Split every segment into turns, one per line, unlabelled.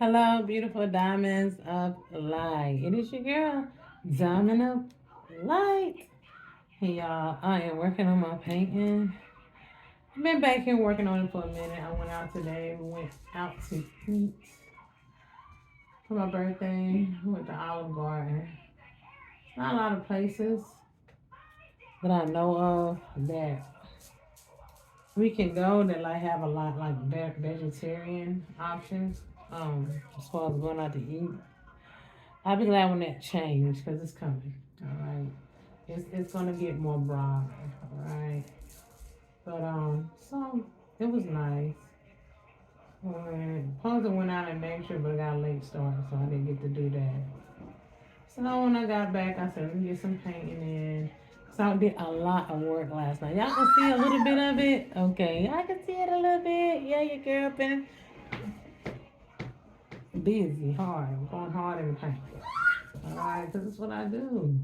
Hello, beautiful diamonds of light. It is your girl, Diamond of Light. Hey, y'all, I am working on my painting. I've been back here working on it for a minute. I went out today. We went out to eat for my birthday. Went to Olive Garden. Not a lot of places that I know of that we can go that like have a lot like vegetarian options. As far as going out to eat. I'll be glad when that change because it's coming. All right. It's gonna get more broad. All right. But so it was nice. Posa went out and made sure, but got a late start, so I didn't get to do that. So when I got back, I said, let me get some painting in. So I did a lot of work last night. Y'all can see a little bit of it? Okay, I can see it a little bit. Yeah, your girl been busy, hard. I'm going hard in the paint. All right, because it's what I do.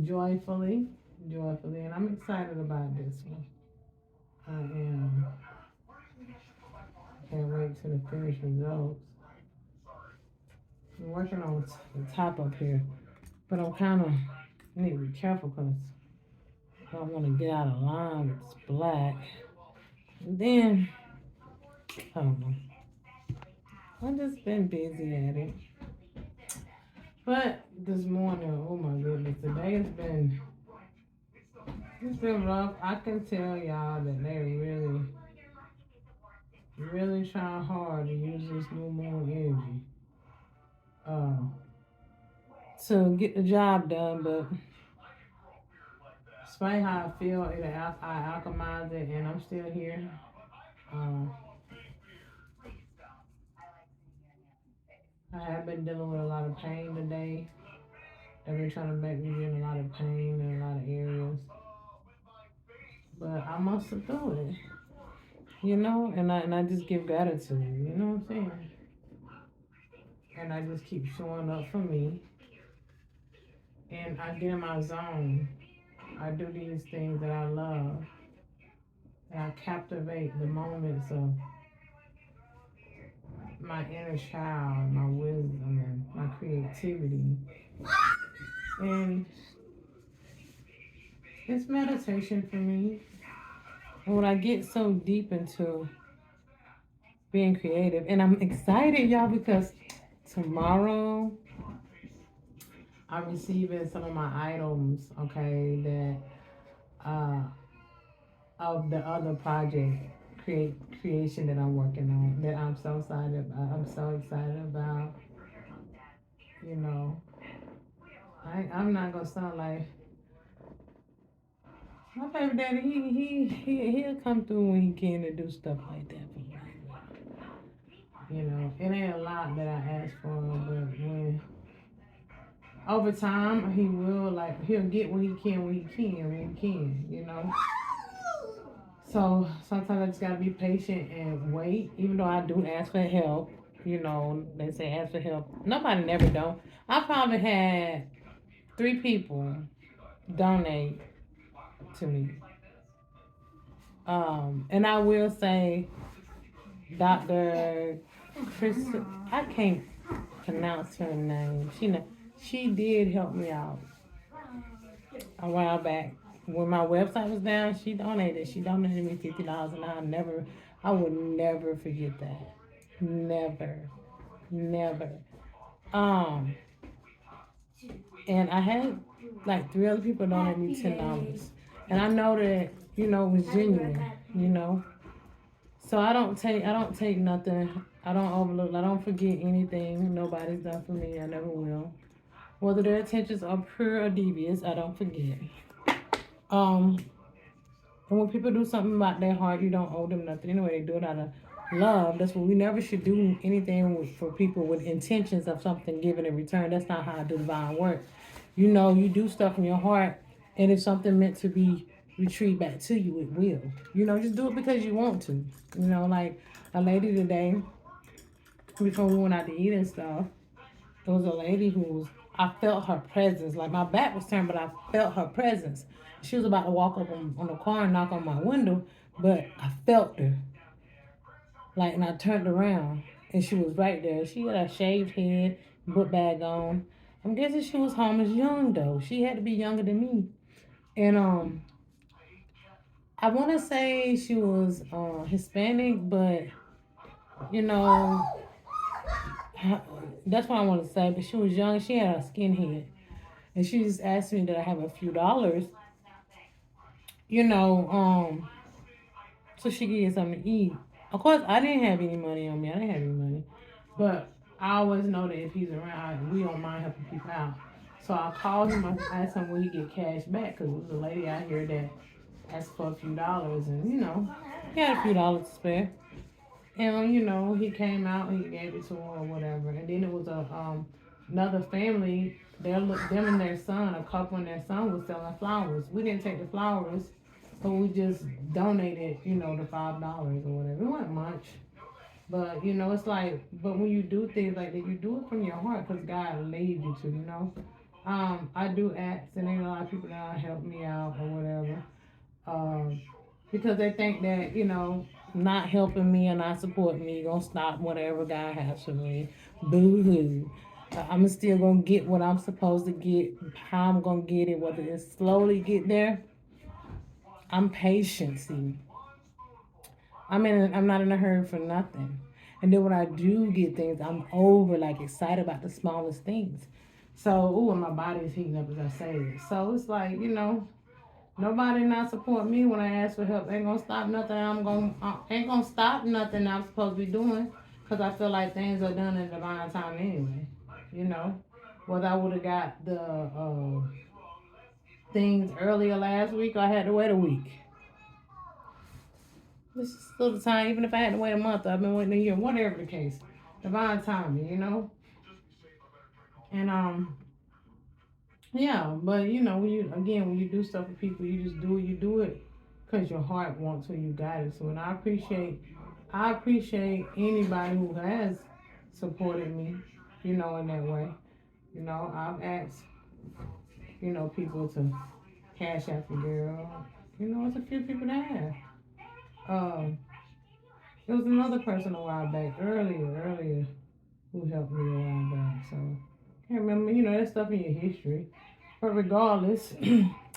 Joyfully, joyfully, and I'm excited about this one. I am. Can't wait to the finished results. I'm working on the top up here, but I'm kind of need to be careful because I don't want to get out of line with this black. And then, I don't know. I've just been busy at it. But this morning, oh my goodness, today has been, it's been rough. I can tell y'all that they're really trying hard to use this new moon energy to get the job done. But despite how I feel, I alchemized it, and I'm still here. Uh, I have been dealing with a lot of pain today. They've been trying to make me be in a lot of pain in a lot of areas, but I must have through it, and I just give gratitude. You know what I'm saying? And I just keep showing up for me, and I get in my zone. I do these things that I love, and I captivate the moments of my inner child, my wisdom, and my creativity. And it's meditation for me. And when I get so deep into being creative, and I'm excited, y'all, because tomorrow I'm receiving some of my items, okay, that of the other project creation that I'm working on that I'm so excited about. I'm so excited about, you know. I'm not gonna sound like my baby daddy. He'll come through when he can to do stuff like that for me. It ain't a lot that I ask for, but when over time he will he'll get what he can when he can. So sometimes I just gotta be patient and wait, even though I do ask for help. They say ask for help. Nobody never don't. I probably had 3 people donate to me. And I will say, Dr. Chris, I can't pronounce her name. She did help me out a while back. When my website was down, she donated. She donated me $50, and I would never forget that. Never, never. Um, and I had like 3 other people donate me $10, and I know that it was genuine. You know, so I don't take nothing. I don't overlook. I don't forget anything nobody's done for me. I never will. Whether their intentions are pure or devious, I don't forget. Um, and when people do something about their heart, you don't owe them nothing anyway. They do it out of love. That's what we never should do anything for people with intentions of something given in return. That's not how I do divine work. You do stuff from your heart, and if something meant to be retrieved back to you, it will. Just do it because you want to. Like a lady today, before we went out to eat and stuff, there was a lady I felt her presence. Like my back was turned, but I felt her presence. She was about to walk up on the car and knock on my window, but I felt her. Like, and I turned around. And she was right there. She had a shaved head, book bag on. I'm guessing she was homeless young though. She had to be younger than me. And I wanna say she was Hispanic, but you know, that's what I want to say. But she was young. She had a skinhead, and she just asked me that I have a few dollars, you know, so she could get something to eat. Of course, I didn't have any money on me. I didn't have any money, but I always know that if he's around, we don't mind helping people out. So I called him. I asked him will he get cash back because there was a lady out here that asked for a few dollars, and he had a few dollars to spare. And he came out, he gave it to her or whatever. And then it was a another family. Them and their son, a couple and their son was selling flowers. We didn't take the flowers, but we just donated, the $5 or whatever. It wasn't much, but it's like, but when you do things like that, you do it from your heart because God laid you to. I do acts, and ain't a lot of people that help me out or whatever. Um, because they think that not helping me or not supporting me gonna stop whatever God has for me. Boo hoo. I'm still gonna get what I'm supposed to get. How I'm gonna get it, whether it's slowly get there. I'm patient. See, I'm not in a hurry for nothing. And then when I do get things, I'm over like excited about the smallest things. So, ooh, and my body is heating up as I say it. So it's like, nobody not support me when I ask for help. Ain't gonna stop nothing. Ain't gonna stop nothing I'm supposed to be doing, cause I feel like things are done in divine time anyway. You know, whether I would have got the things earlier last week, or I had to wait a week. This is still the time. Even if I had to wait a month, I've been waiting a year. Whatever the case, divine timing. And yeah, but when you do stuff for people, you just do it. You do it because your heart wants to. You got it. So, and I appreciate anybody who has supported me, in that way. I've asked, people to cash out the girl. It's a few people that have. Um, there was another person a while back, earlier, who helped me a while back. So, can't remember. That stuff in your history. But regardless,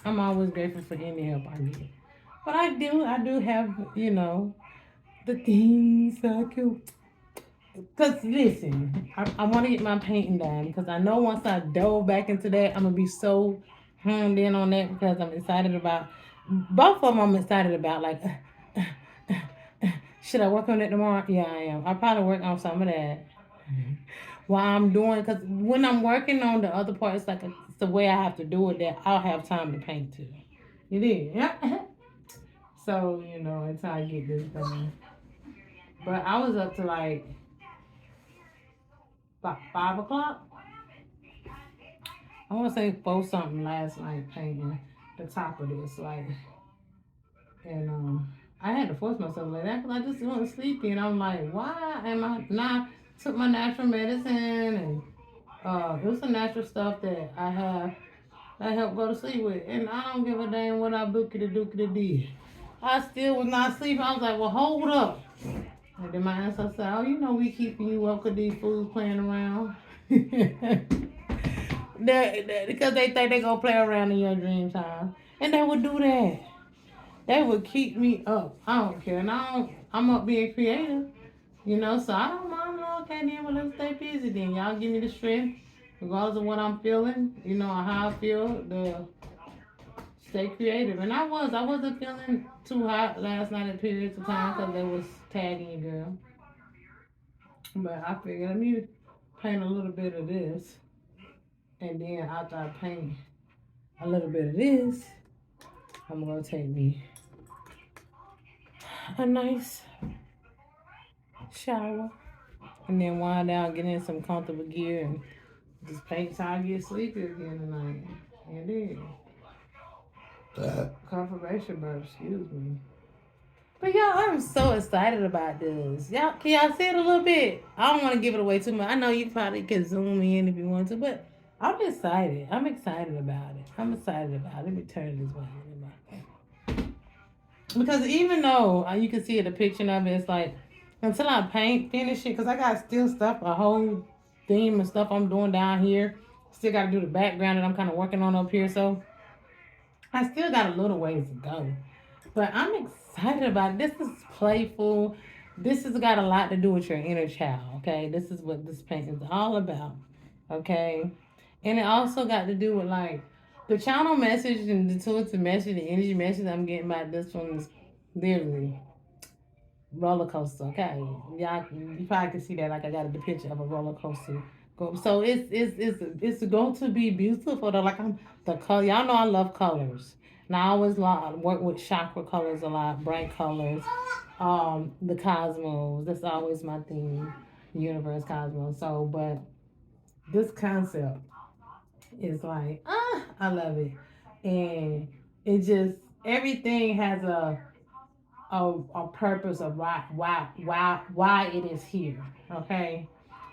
I'm always grateful for any help I get. But I do have, the things I can. Because listen, I want to get my painting done because I know once I dove back into that, I'm going to be so honed in on that because I'm excited about both of them. I'm excited about, like, should I work on it tomorrow? Yeah, I am. I'll probably work on some of that while I'm doing, because when I'm working on the other part, it's the way I have to do it that I'll have time to paint too. You did, yeah. So until I get this done. But I was up to like about 5 o'clock. I want to say 4 something last night painting the top of this, like, and I had to force myself like that because I just wasn't sleepy, and I'm like, why am I not? Took my natural medicine, and it was some natural stuff that I have that help go to sleep with, and I don't give a damn what I bookity dookity did. I still was not sleeping. I was like, well, hold up. And then my ancestor said, oh, we keeping you up because these fools playing around. Because they think they gonna play around in your dream time, and they would do that. They would keep me up. I don't care, and I'm up being creative, So I don't mind. Okay, then well, let's stay busy. Then y'all give me the strength, regardless of what I'm feeling, or how I feel. The stay creative, and I wasn't feeling too hot last night at periods of time because they was tagging your girl. But I figured let me paint a little bit of this, and then after I paint a little bit of this, I'm gonna take me a nice shower, and then wind down, get in some comfortable gear, and just paint till I get sleepy again tonight. And then confirmation burp, excuse me. But y'all, I'm so excited about this. Y'all, can y'all see it a little bit? I don't want to give it away too much. I know you probably can zoom in if you want to, but I'm excited. I'm excited about it. I'm excited about it. Let me turn it this way. Because even though you can see a depiction of it, it's like until I paint finish it, because I got still stuff, a whole theme and stuff I'm doing down here. Still got to do the background that I'm kind of working on up here. So I still got a little ways to go. But I'm excited about it. This is playful. This has got a lot to do with your inner child, okay? This is what this painting is all about, okay? And it also got to do with like the channel message and the intuitive message, the energy message I'm getting about this one is literally roller coaster. Okay, yeah, you probably can see that. Like I got a picture of a roller coaster. So it's going to be beautiful. Though. Like I'm the color. Y'all know I love colors. And I always work with chakra colors a lot, bright colors. The cosmos. That's always my theme. The universe, cosmos. So, but this concept is like, I love it, and it just everything has a purpose of why it is here. Okay.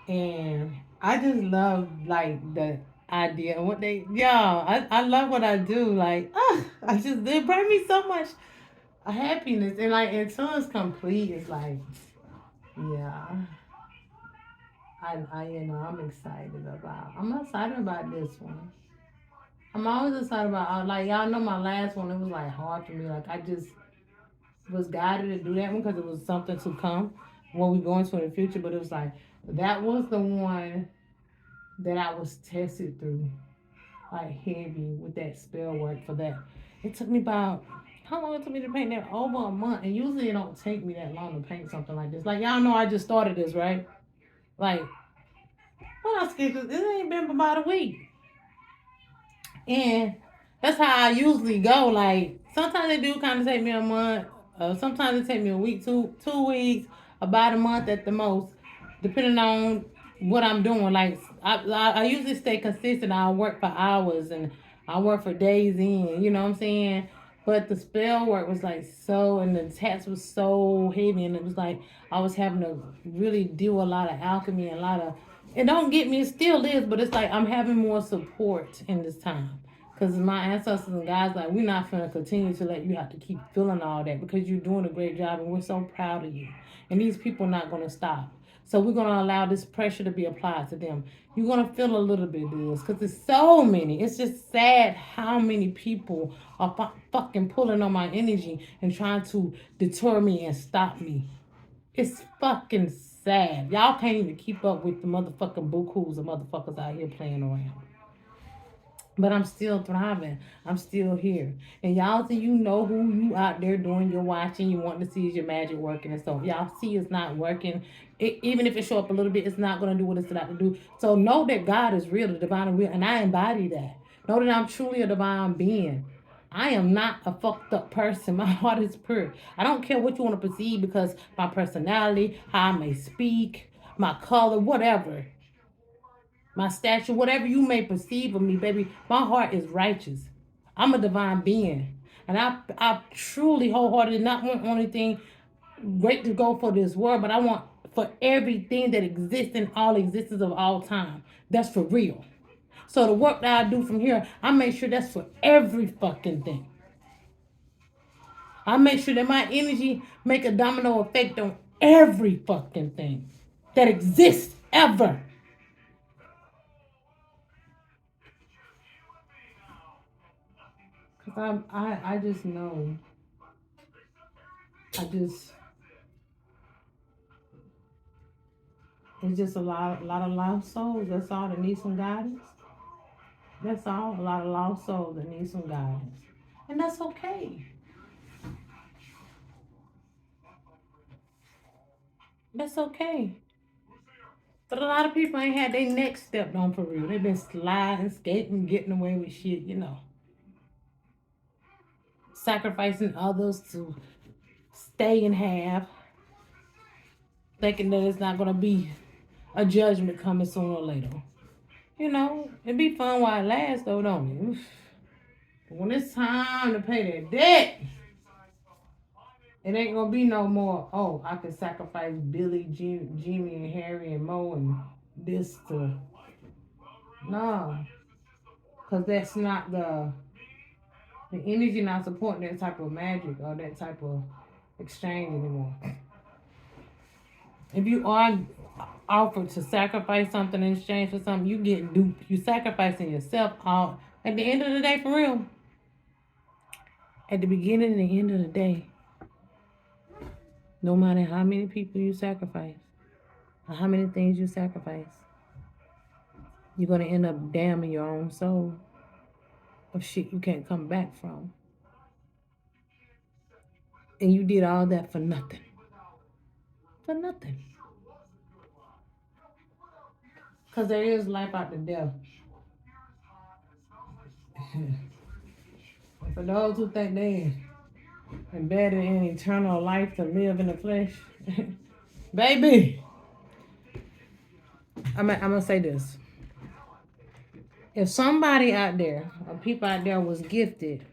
And I just love like the idea and what they I love what I do. Like I just it bring me so much happiness and like until it's complete it's like yeah. I'm excited about this one. I'm always excited about like y'all know my last one it was like hard for me. Like I just was guided to do that one because it was something to come when we go into the future. But it was like that was the one that I was tested through, like heavy with that spell work for that. It took me about how long it took me to paint that? Over a month. And usually it don't take me that long to paint something like this. Like y'all know I just started this, right? Like when I skipped this ain't been about a week. And that's how I usually go. Like sometimes it do kind of take me a month. Sometimes it take me a week, 2 weeks, about a month at the most, depending on what I'm doing. Like I usually stay consistent. I work for hours and I work for days in. You know what I'm saying? But the spell work was like so, and the tats was so heavy, and it was like I was having to really do a lot of alchemy, and a lot of. It don't get me, it still is, but it's like I'm having more support in this time. Because my ancestors and guys, like, we're not going to continue to let you have to keep feeling all that because you're doing a great job and we're so proud of you. And these people are not going to stop. So we're going to allow this pressure to be applied to them. You're going to feel a little bit of this because there's so many. It's just sad how many people are fucking pulling on my energy and trying to deter me and stop me. It's fucking sad. Y'all can't even keep up with the motherfucking bukus of motherfuckers out here playing around. But I'm still thriving. I'm still here. And y'all see, you know who you out there doing your watching. You want to see is your magic working and stuff. Y'all see it's not working. Even if it show up a little bit, it's not going to do what it's about to do. So know that God is real, the divine is real. And I embody that. Know that I'm truly a divine being. I am not a fucked up person. My heart is pure. I don't care what you want to perceive because my personality, how I may speak, my color, whatever my stature, whatever you may perceive of me, baby, my heart is righteous. I'm a divine being. And I truly wholeheartedly not want anything great to go for this world, but I want for everything that exists in all existence of all time. That's for real. So the work that I do from here, I make sure that's for every fucking thing. I make sure that my energy make a domino effect on every fucking thing that exists ever. Cause I just know. I just it's just a lot of lost souls. That's all that need some guidance. That's all. A lot of lost souls that need some guidance, and that's okay. That's okay. But a lot of people ain't had their neck stepped on for real. They've been sliding, skating, getting away with shit. Sacrificing others to stay and have, thinking that it's not gonna be a judgment coming sooner or later. It'd be fun while it lasts, though, don't it? But when it's time to pay that debt, it ain't gonna be no more. Oh, I can sacrifice Billy, Jimmy, and Harry, and Mo, and this to no, cause that's not the energy not supporting that type of magic or that type of exchange anymore. If you are offered to sacrifice something in exchange for something, you get duped. You sacrificing yourself all at the end of the day, for real. At the beginning and the end of the day, no matter how many people you sacrifice or how many things you sacrifice, you're gonna end up damning your own soul of shit you can't come back from. And you did all that for nothing. For nothing. Because there is life after death. For those who think they are better in eternal life to live in the flesh, baby, I'm gonna say this. If somebody out there, or people out there was gifted,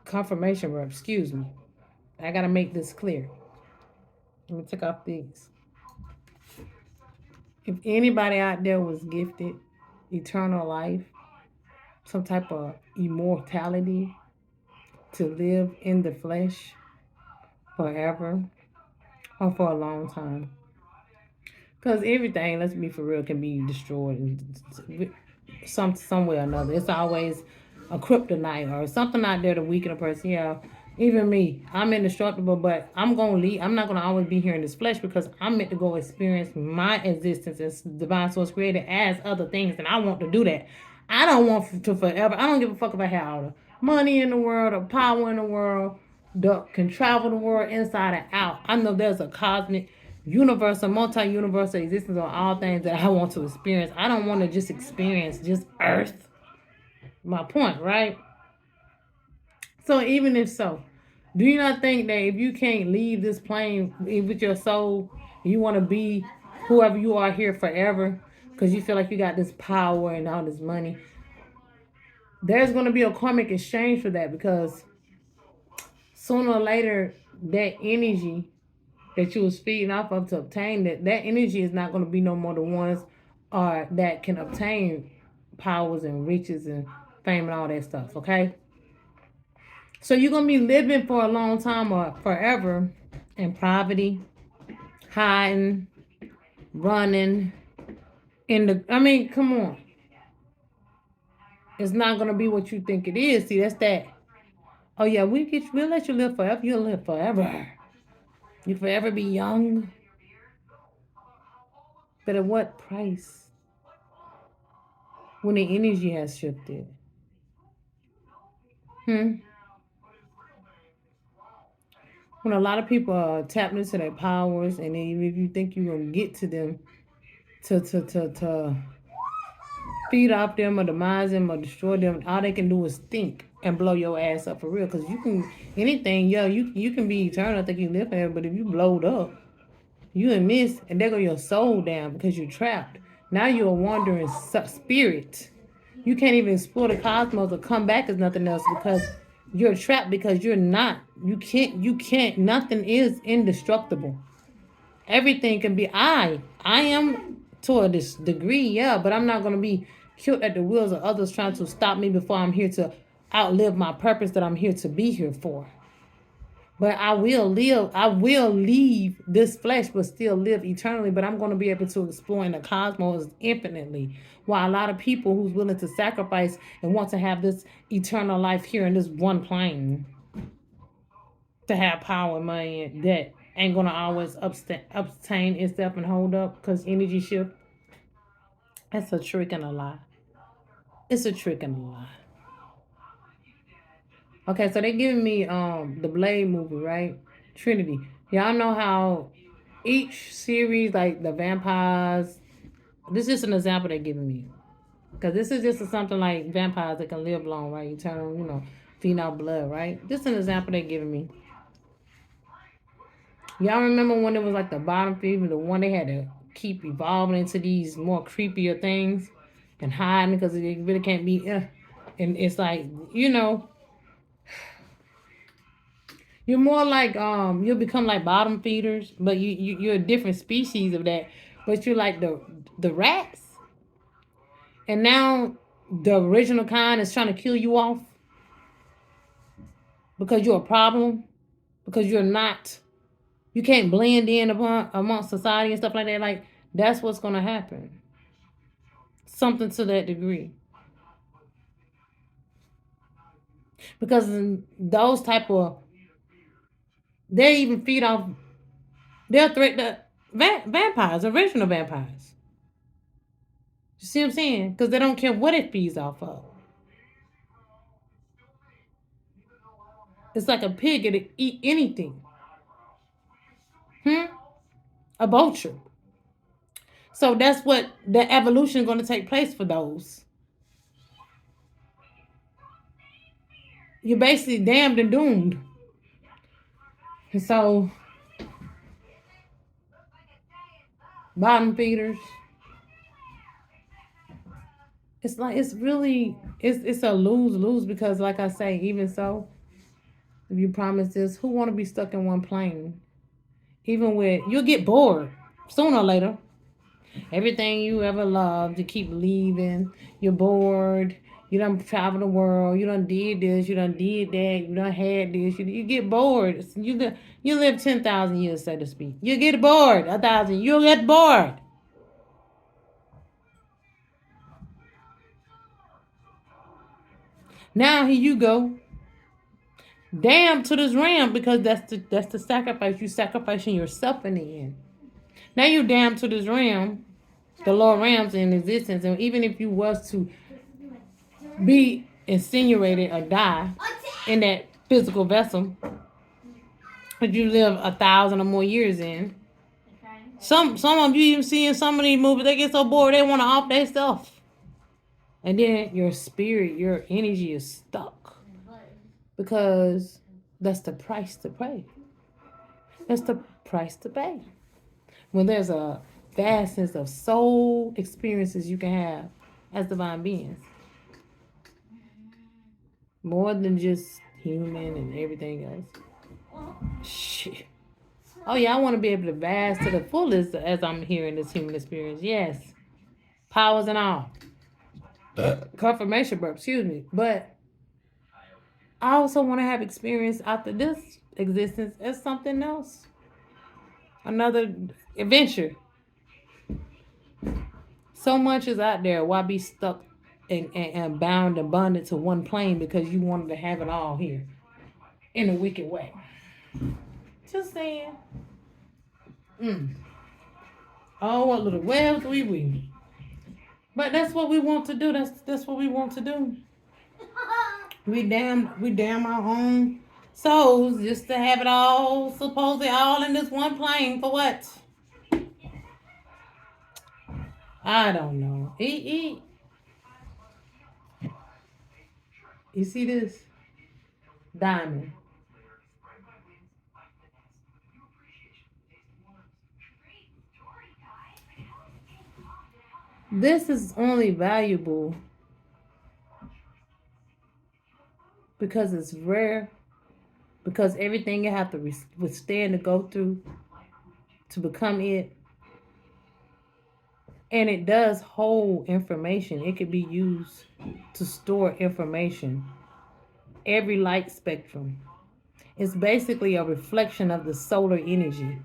confirmation verb, excuse me. I gotta make this clear. Let me take off these. If anybody out there was gifted eternal life, some type of immortality to live in the flesh forever or for a long time. Because everything, let's be for real, can be destroyed some way or another. It's always a kryptonite or something out there to weaken a person. Yeah, even me, I'm indestructible, but I'm gonna leave. I'm not gonna always be here in this flesh because I'm meant to go experience my existence as divine source created as other things, and I want to do that. I don't want to forever. I don't give a fuck if I have all the money in the world or power in the world. Can travel the world inside and out. I know there's a cosmic, universal, multi-universal existence on all things that I want to experience. I don't want to just experience just Earth. My point, right? So even if so, do you not think that if you can't leave this plane with your soul, you want to be whoever you are here forever because you feel like you got this power and all this money, there's going to be a karmic exchange for that because sooner or later that energy that you was feeding off of to obtain that energy is not going to be no more the ones that can obtain powers and riches and fame and all that stuff, okay? So you're going to be living for a long time or forever in poverty, hiding, running, come on. It's not going to be what you think it is. See, that's that. Oh yeah, we'll let you live forever. You'll live forever. You forever be young. But at what price? When the energy has shifted. When a lot of people are tapping into their powers, and then if you think you're gonna get to them to feed off them or demise them or destroy them, all they can do is think and blow your ass up for real. Cause you can anything, yeah, you can be eternal. I think you live forever, but if you blowed up, you and miss, and there go your soul down because you're trapped. Now you're a wandering spirit. You can't even explore the cosmos or come back as nothing else because you're trapped because you're not. You can't, nothing is indestructible. Everything can be I am to a this degree, yeah, but I'm not gonna be killed at the wheels of others trying to stop me before I'm here to outlive my purpose that I'm here to be here for. But I will leave this flesh, but still live eternally. But I'm going to be able to explore in the cosmos infinitely. While a lot of people who's willing to sacrifice and want to have this eternal life here in this one plane, to have power, money, and debt, ain't going to always obtain itself and hold up because energy shift. That's a trick and a lie. It's a trick and a lie. Okay, so they giving me the Blade movie, right? Trinity. Y'all know how each series, like the vampires, this is just an example they're giving me. Because this is just something like vampires that can live long, right? Eternal, feeding out blood, right? This is an example they're giving me. Y'all remember when it was like the bottom feeder, the one they had to keep evolving into these more creepier things and hiding because it really can't be, and it's like, you're more like you'll become like bottom feeders, but you're a different species of that. But you're like the rats, and now the original kind is trying to kill you off because you're a problem, because you're not You can't blend in amongst society and stuff like that. Like that's what's gonna happen. Something to that degree. Because those type of they even feed off they'll threat the vampires, original vampires. You see what I'm saying? Because they don't care what it feeds off of. It's like a pig; it'll eat anything. Hmm? A vulture. So that's what the evolution is going to take place for those. You're basically damned and doomed. And so, bottom feeders. It's like it's really it's a lose lose because like I say, even so, if you promise this, who want to be stuck in one plane? Even with you'll get bored sooner or later. Everything you ever loved, you keep leaving. You're bored. You done travel the world. You done did this. You done did that. You done had this. You get bored. You live 10,000 years, so to speak. You get bored. 1,000. You'll get bored. Now here you go. Damn to this ram because that's the sacrifice. You sacrificing yourself in the end. Now you damn to this ram. The Lord Rams in existence, and even if you was to be incinerated or die in that physical vessel that you live 1,000 or more years in. Some of you even see in some of these movies, they get so bored they want to off their stuff. And then your spirit, your energy is stuck. Because that's the price to pay. That's the price to pay. When there's a vastness of soul experiences you can have as divine beings. More than just human and everything else. Shit. Oh yeah, I want to be able to vast to the fullest as I'm hearing this human experience. Yes. Powers and all. Confirmation burp, excuse me. But I also want to have experience after this existence as something else. Another adventure. So much is out there. Why be stuck and bound and bonded to one plane because you wanted to have it all here in a wicked way? Just saying. Oh, what little webs we weave. But that's what we want to do. That's what we want to do. We damn our own souls just to have it all supposedly all in this one plane for what? I don't know. You see this? Diamond. This is only valuable because it's rare, because everything you have to withstand to go through to become it. And it does hold information. It could be used to store information. Every light spectrum. It's basically a reflection of the solar energy.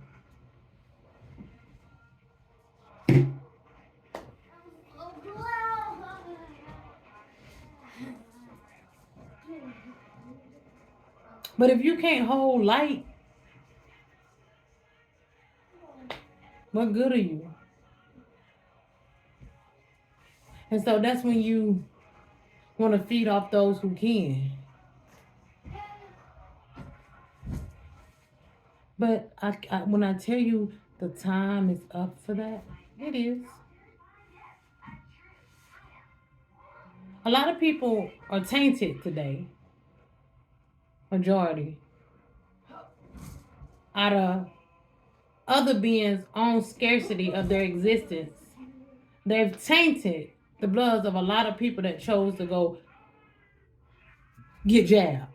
But if you can't hold light, what good are you? And so that's when you want to feed off those who can. But when I tell you the time is up for that, it is. A lot of people are tainted today, majority, out of other beings' own scarcity of their existence. They've tainted the bloods of a lot of people that chose to go get jabbed.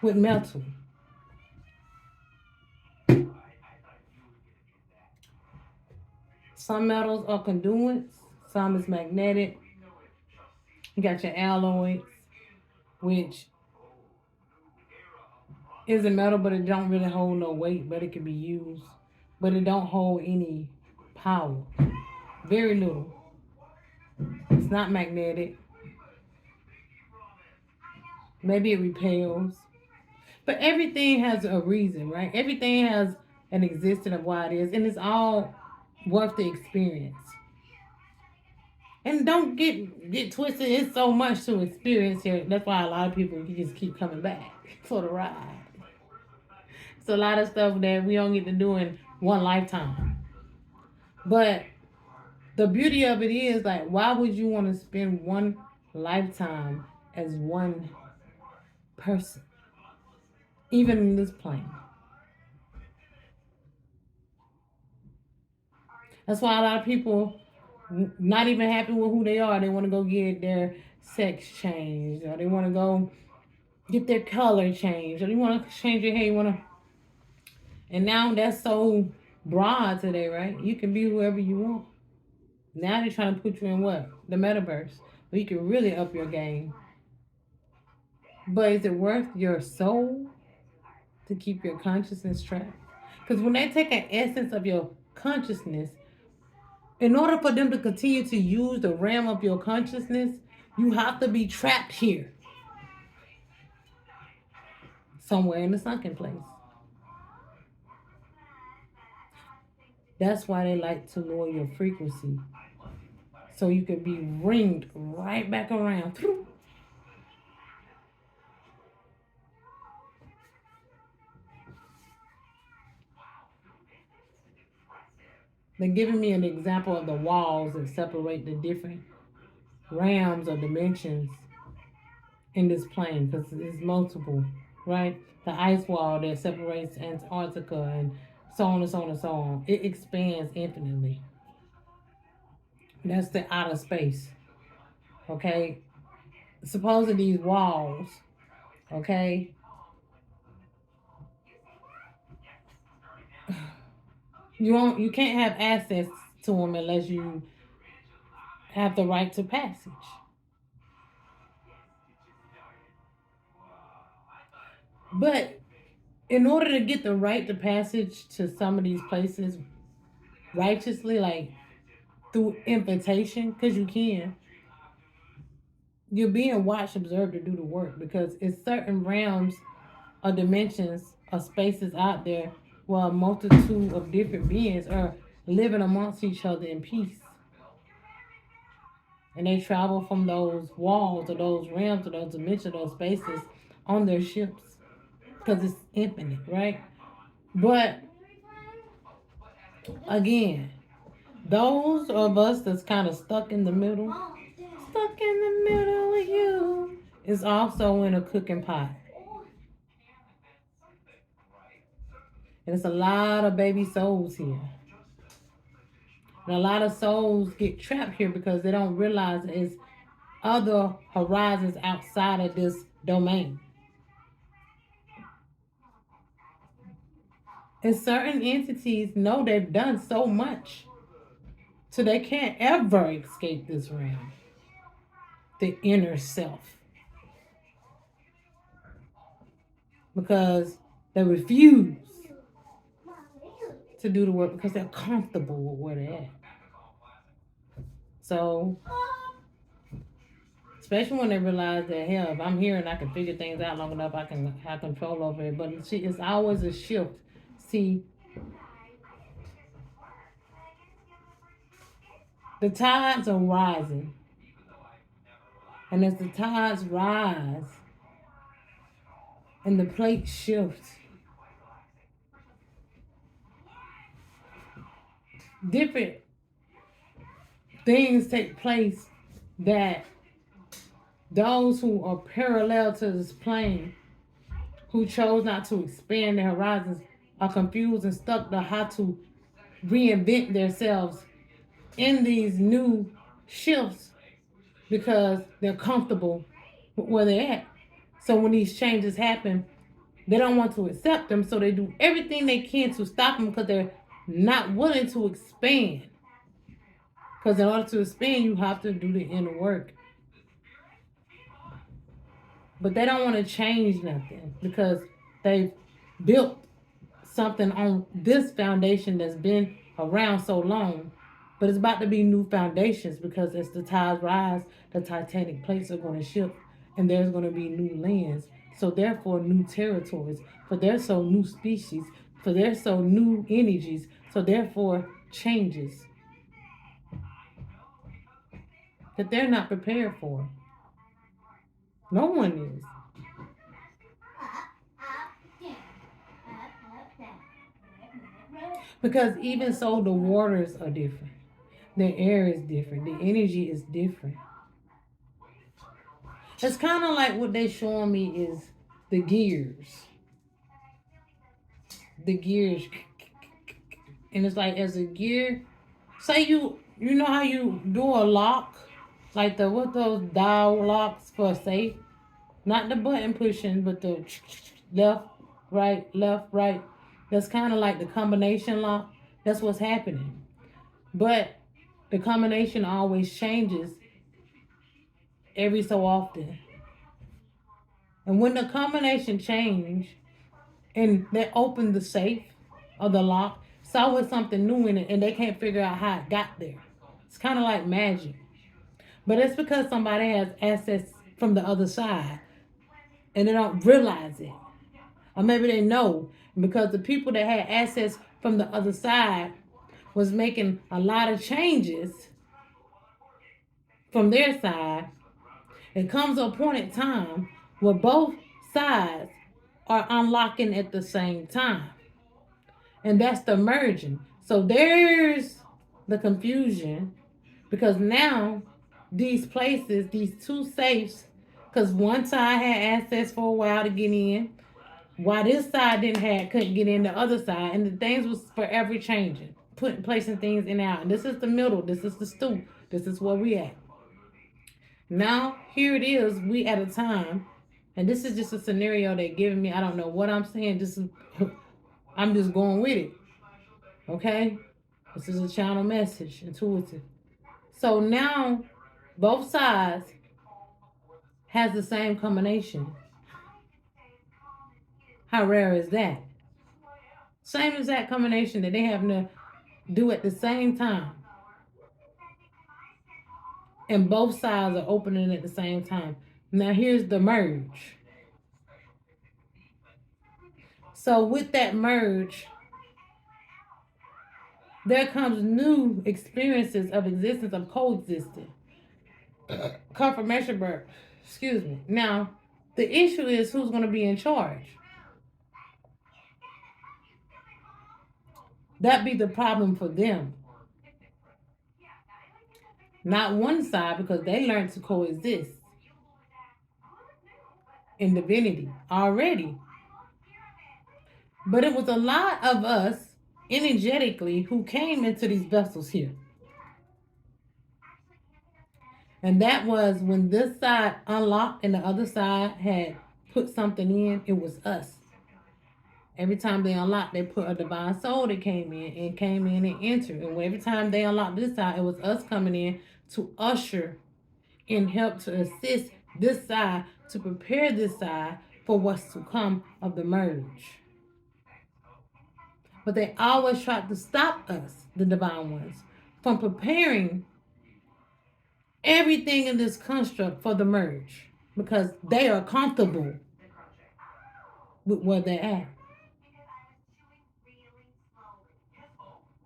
With metal. Some metals are conduits, Some is magnetic. You got your alloys, which is a metal, but it don't really hold no weight, but it can be used. But it don't hold any power. Very little. It's not magnetic. Maybe it repels. But everything has a reason, right? Everything has an existence of why it is, and it's all worth the experience. And don't get twisted. It's so much to experience here. That's why a lot of people just keep coming back for the ride. It's a lot of stuff that we don't get to do in one lifetime. But the beauty of it is, like, why would you want to spend one lifetime as one person, even in this plane? That's why a lot of people not even happy with who they are. They want to go get their sex changed, or they want to go get their color changed, or they want to change your hair. You want to, and now that's so broad today, right? You can be whoever you want. Now they're trying to put you in what? The metaverse, where you can really up your game. But is it worth your soul to keep your consciousness trapped? Because when they take an essence of your consciousness, in order for them to continue to use the realm of your consciousness, you have to be trapped here, somewhere in the sunken place. That's why they like to lower your frequency, so you can be ringed right back around. They're giving me an example of the walls that separate the different realms or dimensions in this plane, because it's multiple, right? The ice wall that separates Antarctica and so on and so on and so on. It expands infinitely. That's the outer space. Okay? Supposedly these walls, okay? You can't have access to them unless you have the right to passage. But in order to get the right to passage to some of these places righteously, like through invitation, because you can, you're being watched, observed to do the work, because it's certain realms or dimensions or spaces out there where a multitude of different beings are living amongst each other in peace. And they travel from those walls or those realms or those dimensions, those spaces on their ships, because it's infinite, right? But again, those of us that's kind of stuck in the middle, stuck in the middle with you, is also in a cooking pot. And it's a lot of baby souls here. And a lot of souls get trapped here because they don't realize there's other horizons outside of this domain. And certain entities know they've done so much, so they can't ever escape this realm, the inner self, because they refuse to do the work because they're comfortable with where they're at. So, especially when they realize that, hell, if I'm here and I can figure things out long enough, I can have control over it. But it's always a shift. See, the tides are rising. And as the tides rise and the plate shifts, different things take place that those who are parallel to this plane, who chose not to expand their horizons, are confused and stuck to how to reinvent themselves in these new shifts because they're comfortable with where they're at. So when these changes happen, they don't want to accept them, so they do everything they can to stop them because they're not willing to expand. Because in order to expand, you have to do the inner work. But they don't want to change nothing because they've built something on this foundation that's been around so long. But it's about to be new foundations because as the tides rise, the titanic plates are going to shift and there's going to be new lands. So therefore, new territories. For there's so new species. For there's so new energies. So therefore, changes that they're not prepared for. No one is. Because even so, the waters are different. The air is different. The energy is different. It's kind of like what they showing me is the gears. The gears. And it's like as a gear, say you know how you do a lock? Like the what those D.O.L locks for a safe? Not the button pushing, but the left, right. That's kind of like the combination lock. That's what's happening. But the combination always changes every so often. And when the combination change and they open the safe or the lock, it's always something new in it and they can't figure out how it got there. It's kind of like magic. But it's because somebody has access from the other side and they don't realize it. Or maybe they know because the people that had access from the other side was making a lot of changes from their side. It comes to a point in time where both sides are unlocking at the same time. And that's the merging. So there's the confusion because now these places, these two safes, because one side had access for a while to get in, while this side couldn't get in the other side, and the things was forever changing, placing things in and out. And this is the middle, this is the stoop, this is where we at. Now here it is, we at a time, and this is just a scenario they're giving me. I don't know what I'm saying. I'm just going with it. Okay? This is a channel message, intuitive. So now both sides has the same combination. How rare is that? Same exact combination that they have to do at the same time. And both sides are opening at the same time. Now here's the merge. So with that merge, there comes new experiences of existence, of coexisting. Confirmation birth. Excuse me. Now, the issue is who's going to be in charge. That be the problem for them. Not one side because they learned to coexist in divinity already. But it was a lot of us energetically who came into these vessels here. And that was when this side unlocked and the other side had put something in, it was us. Every time they unlocked, they put a divine soul that came in and entered. And every time they unlocked this side, it was us coming in to usher and help to assist this side to prepare this side for what's to come of the merge. But they always tried to stop us, the divine ones, from preparing everything in this construct for the merge because they are comfortable with where they're at.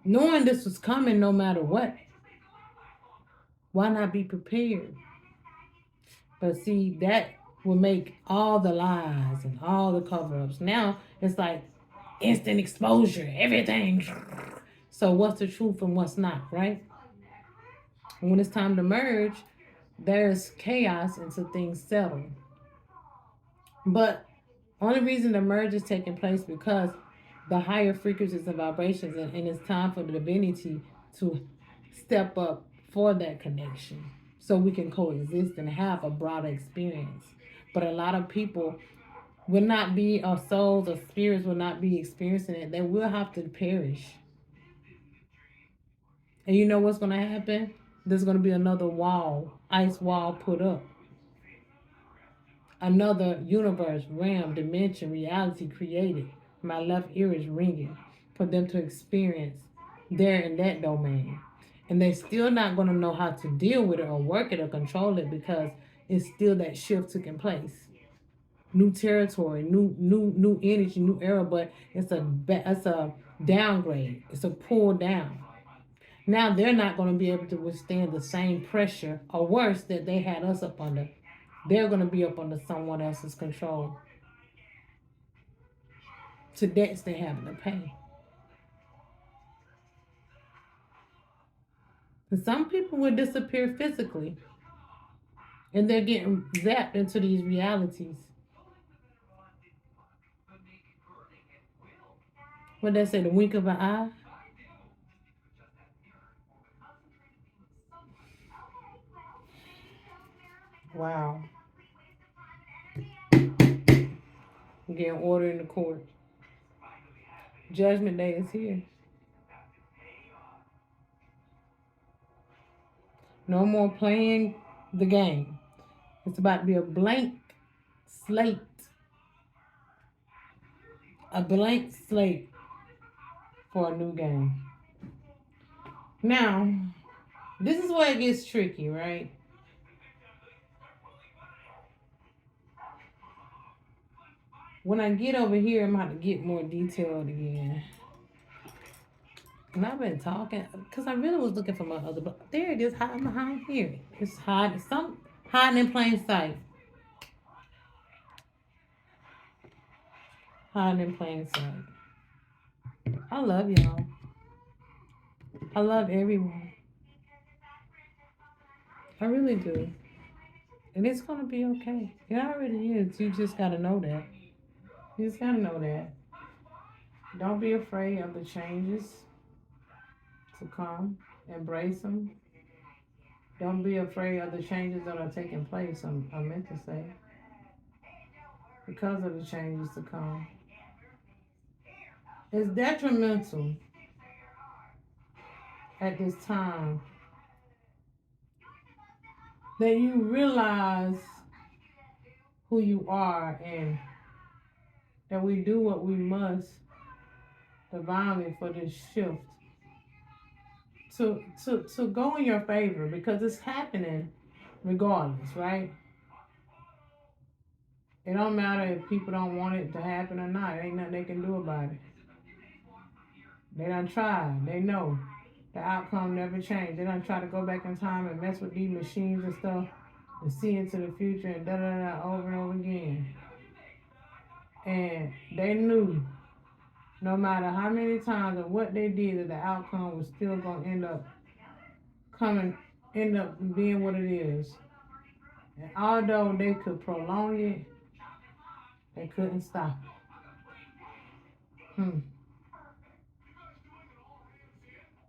Knowing this was coming no matter what, why not be prepared? But see, that will make all the lies and all the cover-ups. Now it's like instant exposure, everything. So what's the truth and what's not, right? And when it's time to merge, there's chaos until things settle. But only reason the merge is taking place because the higher frequencies and vibrations, and it's time for the divinity to step up for that connection so we can coexist and have a broader experience. But a lot of people will not be, or souls or spirits will not be experiencing it. They will have to perish. And you know what's going to happen? There's going to be another wall, ice wall put up. Another universe, realm, dimension, reality created. My left ear is ringing for them to experience there in that domain. And they're still not going to know how to deal with it or work it or control it because it's still that shift taking place. New territory, new energy, new era, but it's a downgrade. It's a pull down. Now they're not going to be able to withstand the same pressure or worse that they had us up under. They're going to be up under someone else's control to debts they're having to pay. And some people will disappear physically and they're getting zapped into these realities. What they say, the wink of an eye? Wow. Getting order in the court. Judgment day is here. No more playing the game. It's about to be a blank slate. A blank slate for a new game. Now, this is where it gets tricky, right? When I get over here, I'm about to get more detailed again. And I've been talking because I really was looking for my other book. There it is, hiding behind here. It's hiding in plain sight. Hiding in plain sight. I love y'all. I love everyone. I really do. And it's gonna be okay. It already is. You just gotta know that. You just gotta know that. Don't be afraid of the changes to come. Embrace them. Don't be afraid of the changes that are taking place. I meant to say. Because of the changes to come. It's detrimental at this time that you realize who you are and that we do what we must divinely for this shift to go in your favor because it's happening regardless, right? It don't matter if people don't want it to happen or not. Ain't nothing they can do about it. They done tried. They know the outcome never changed. They done try to go back in time and mess with these machines and stuff and see into the future and da da da over and over again. And they knew no matter how many times or what they did, that the outcome was still gonna end up being what it is. And although they could prolong it, they couldn't stop it.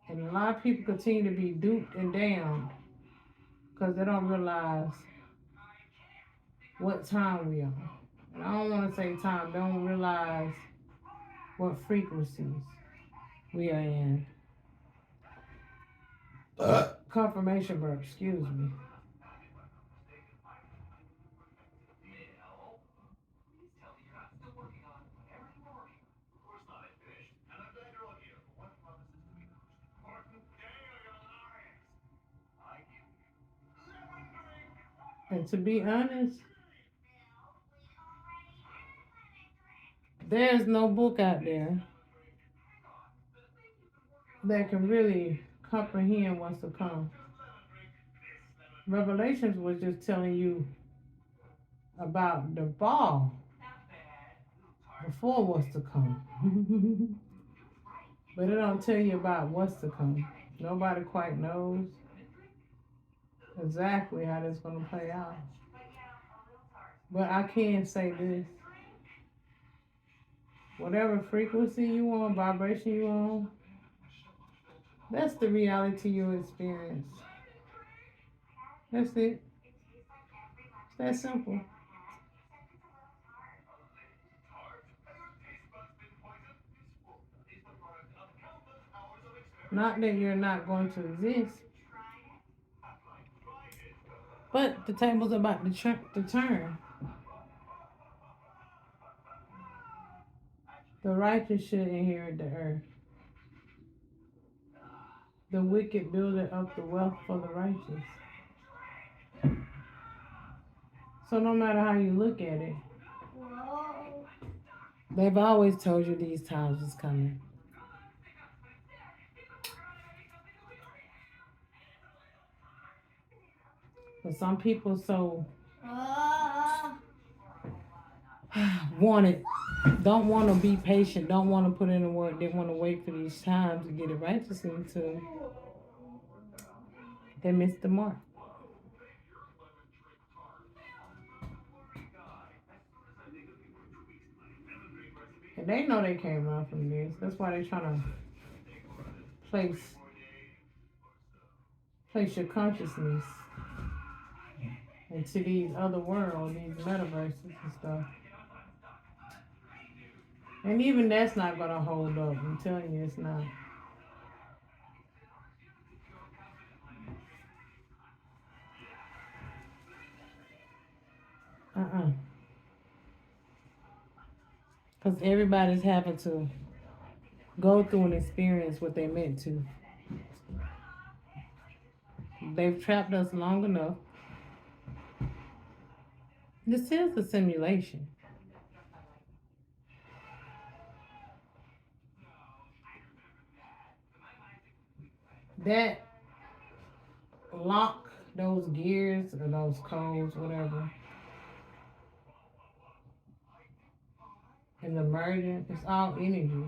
And a lot of people continue to be duped and damned because they don't realize what time we are. And I don't want to say time, they don't realize what frequencies we are in. Confirmation burp, excuse me. And to be honest, there's no book out there that can really comprehend what's to come. Revelations was just telling you about the fall before what's to come. But it don't tell you about what's to come. Nobody quite knows exactly how that's going to play out. But I can say this. Whatever frequency you on, vibration you on, that's the reality you experience. That's it. It's that simple. Not that you're not going to exist, But the table's about to turn. The righteous should inherit the earth. The wicked buildeth up the wealth for the righteous. So no matter how you look at it, they've always told you these times is coming. But some people so don't want to be patient, don't want to put in the work, they want to wait for these times to get it righteously until they miss the mark. And they know they can't run from this. That's why they're trying to place your consciousness into these other worlds, these metaverses and stuff. And even that's not gonna hold up. I'm telling you, it's not. Because everybody's having to go through and experience what they meant to. They've trapped us long enough. This is a simulation. That lock, those gears or those codes, whatever, and the merging, it's all energy.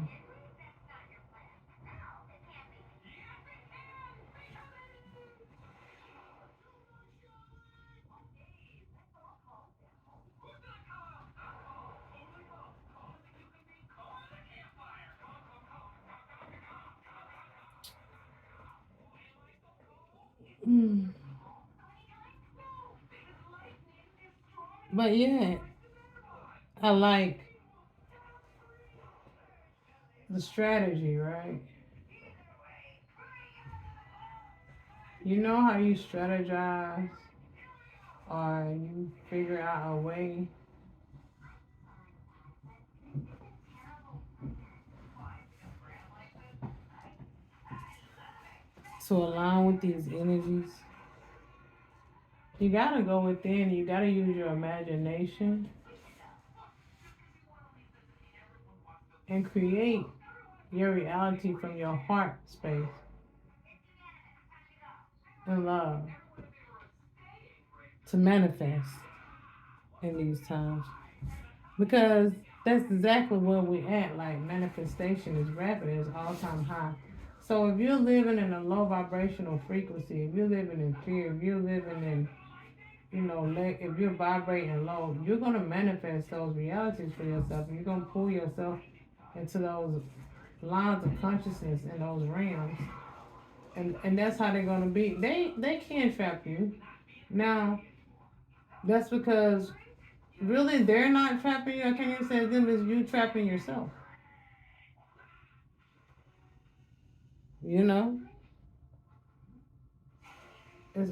But yeah, I like the strategy, right? You know how you strategize or you figure out a way to align with these energies? You gotta go within, you gotta use your imagination and create your reality from your heart space and love to manifest in these times. Because that's exactly where we at. Like manifestation is rapid, it's all time high. So if you're living in a low vibrational frequency, if you're living in fear, if you're living in, if you're vibrating low, you're gonna manifest those realities for yourself. And you're gonna pull yourself into those lines of consciousness in those realms. And that's how they're gonna be. They can trap you. Now, that's because really they're not trapping you. I can't even say them, it's you trapping yourself. You know?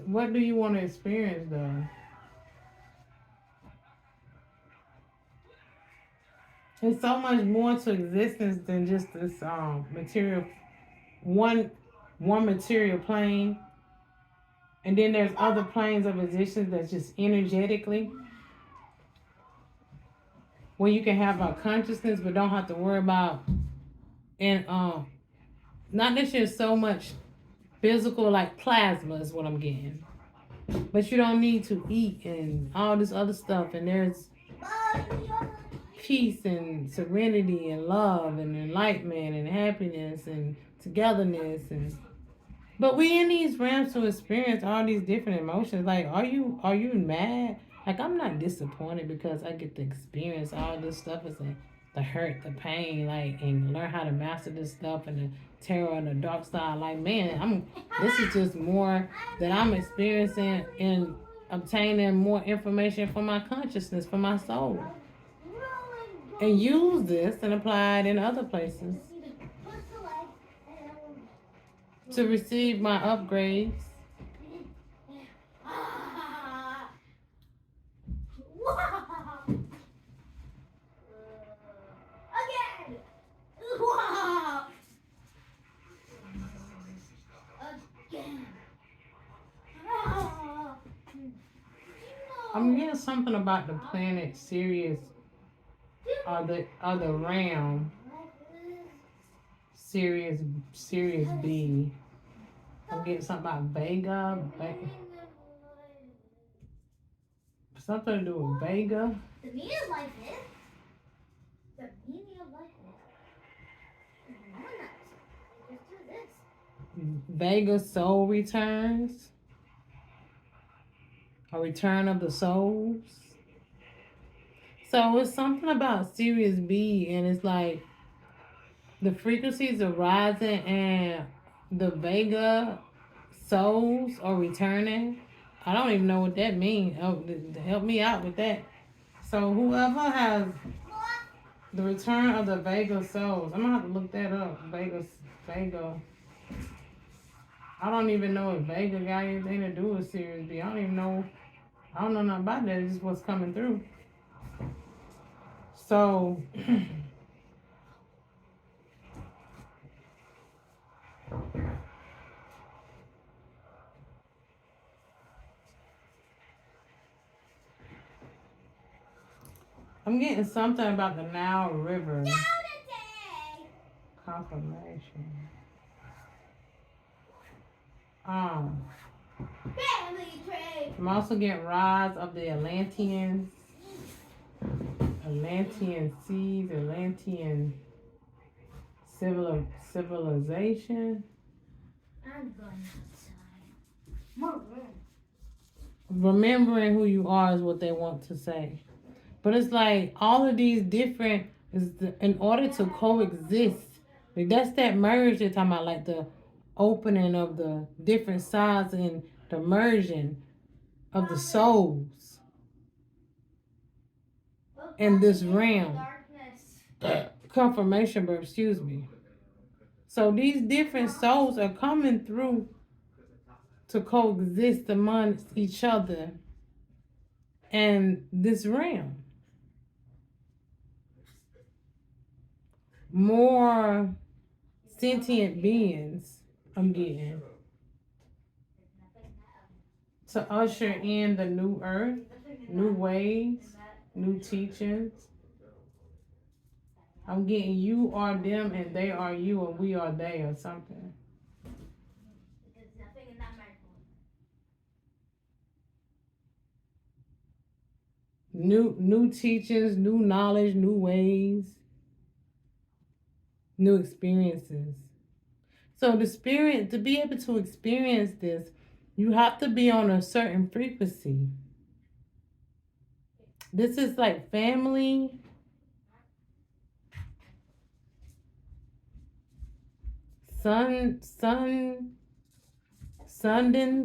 What do you want to experience though? There's so much more to existence than just this material one material plane. And then there's other planes of existence that's just energetically where you can have a consciousness but don't have to worry about and not that you're so much physical like plasma is what I'm getting. But you don't need to eat and all this other stuff, and there's peace and serenity and love and enlightenment and happiness and togetherness and but we in these realms to experience all these different emotions. Like are you mad? Like I'm not disappointed because I get to experience all this stuff as the hurt, the pain, like and learn how to master this stuff and the terror and the dark side. Like man, this is just more that I'm experiencing and obtaining more information for my consciousness, for my soul. And use this and apply it in other places to receive my upgrades getting something about the planet Sirius or the other realm. Sirius B. I'm getting something about Vega. Something to do with Vega.
The meaning of life is. The meaning of life is. Just do this.
Vega soul returns. A return of the souls. So it's something about Sirius B, and it's like the frequencies are rising and the Vega souls are returning. I don't even know what that means. Help me out with that. So whoever has the return of the Vega souls, I'm gonna have to look that up. Vega. I don't even know if Vega got anything to do with Sirius B. I don't even know. I don't know nothing about that. It's just what's coming through. So I'm getting something about the Nile River. Confirmation. I'm also getting rise of the Atlanteans. Atlantean seas, Atlantean civilization.
I'm going outside.
Remembering who you are is what they want to say. But it's like all of these different in order to coexist. Like that's that merge they're talking about, like the opening of the different sides and the merging of the souls in this realm. Confirmation, but excuse me. So these different souls are coming through to coexist amongst each other and this realm. More sentient beings I'm getting to usher in the new earth, new ways, new teachings. I'm getting you are them and they are you and we are they or something. New teachings, new knowledge, new ways, new experiences. So to be able to experience this, you have to be on a certain frequency. This is like family. Sundance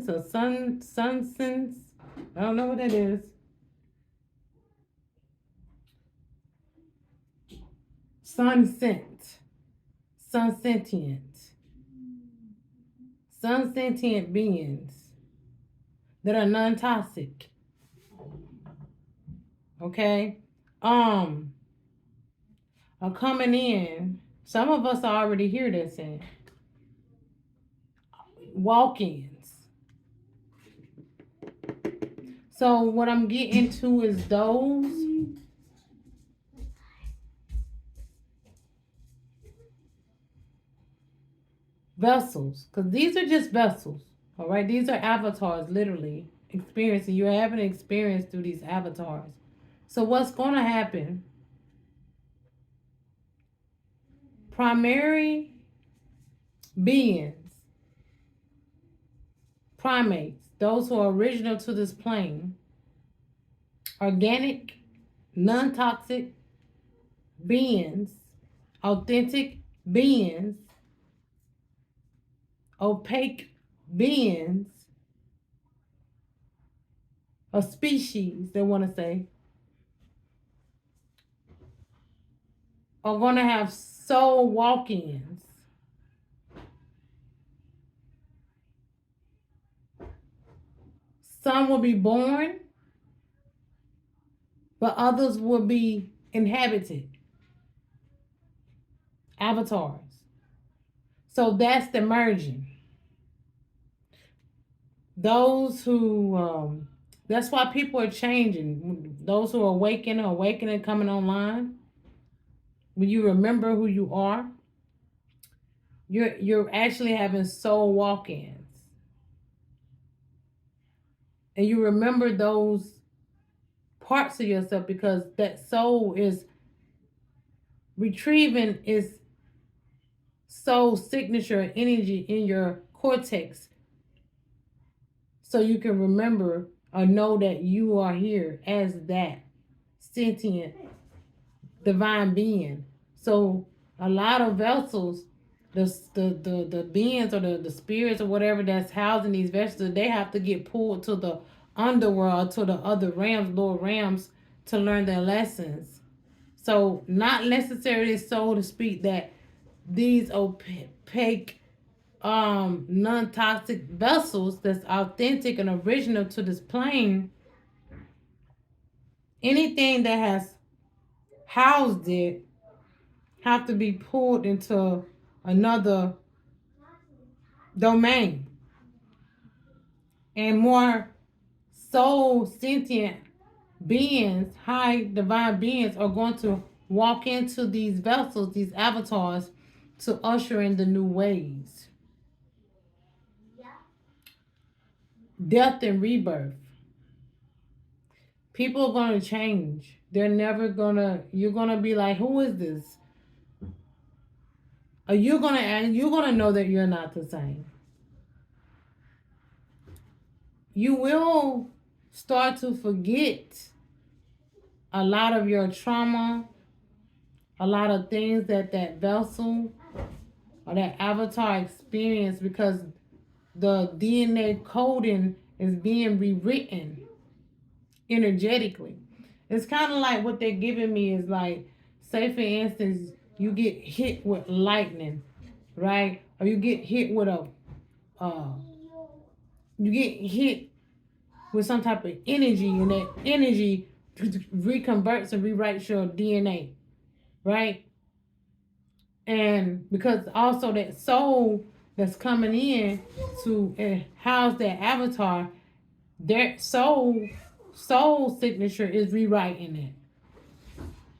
or sunsens. I don't know what that is. Sunsentient. Sunsentient beings that are non-toxic. Okay? Are coming in. Some of us already hear this in walk-ins. So what I'm getting to is those vessels, because these are just vessels. All right, these are avatars, literally experiencing. You're having an experience through these avatars. So what's going to happen? Primary beings, primates, those who are original to this plane, organic, non-toxic beings, authentic beings, opaque beings, a species, they want to say, are going to have soul walk-ins. Some will be born, but others will be inhabited. Avatars. So that's the merging. Those who That's why people are changing. Those who are awakening, coming online. When you remember who you are, you're actually having soul walk-ins, and you remember those parts of yourself because that soul is retrieving its soul signature energy in your cortex, so you can remember or know that you are here as that sentient divine being. So a lot of vessels, the beings or the spirits or whatever that's housed in these vessels, they have to get pulled to the underworld, to the other realms, lower realms, to learn their lessons. So not necessarily so to speak that these opaque non-toxic vessels that's authentic and original to this plane, anything that has housed it have to be pulled into another domain, and more soul sentient beings, high divine beings, are going to walk into these vessels, these avatars, to usher in the new ways. Death and rebirth. People are going to change. They're never gonna, you're gonna be like, who is this? Or you're gonna know that you're not the same. You will start to forget a lot of your trauma, a lot of things that vessel or that avatar experienced, because the DNA coding is being rewritten energetically. It's kind of like what they're giving me is like, say for instance, you get hit with lightning, right? Or you get hit with uh, you get hit with some type of energy, and that energy reconverts and rewrites your DNA, right? And because also that soul that's coming in to house that avatar, their soul signature is rewriting it.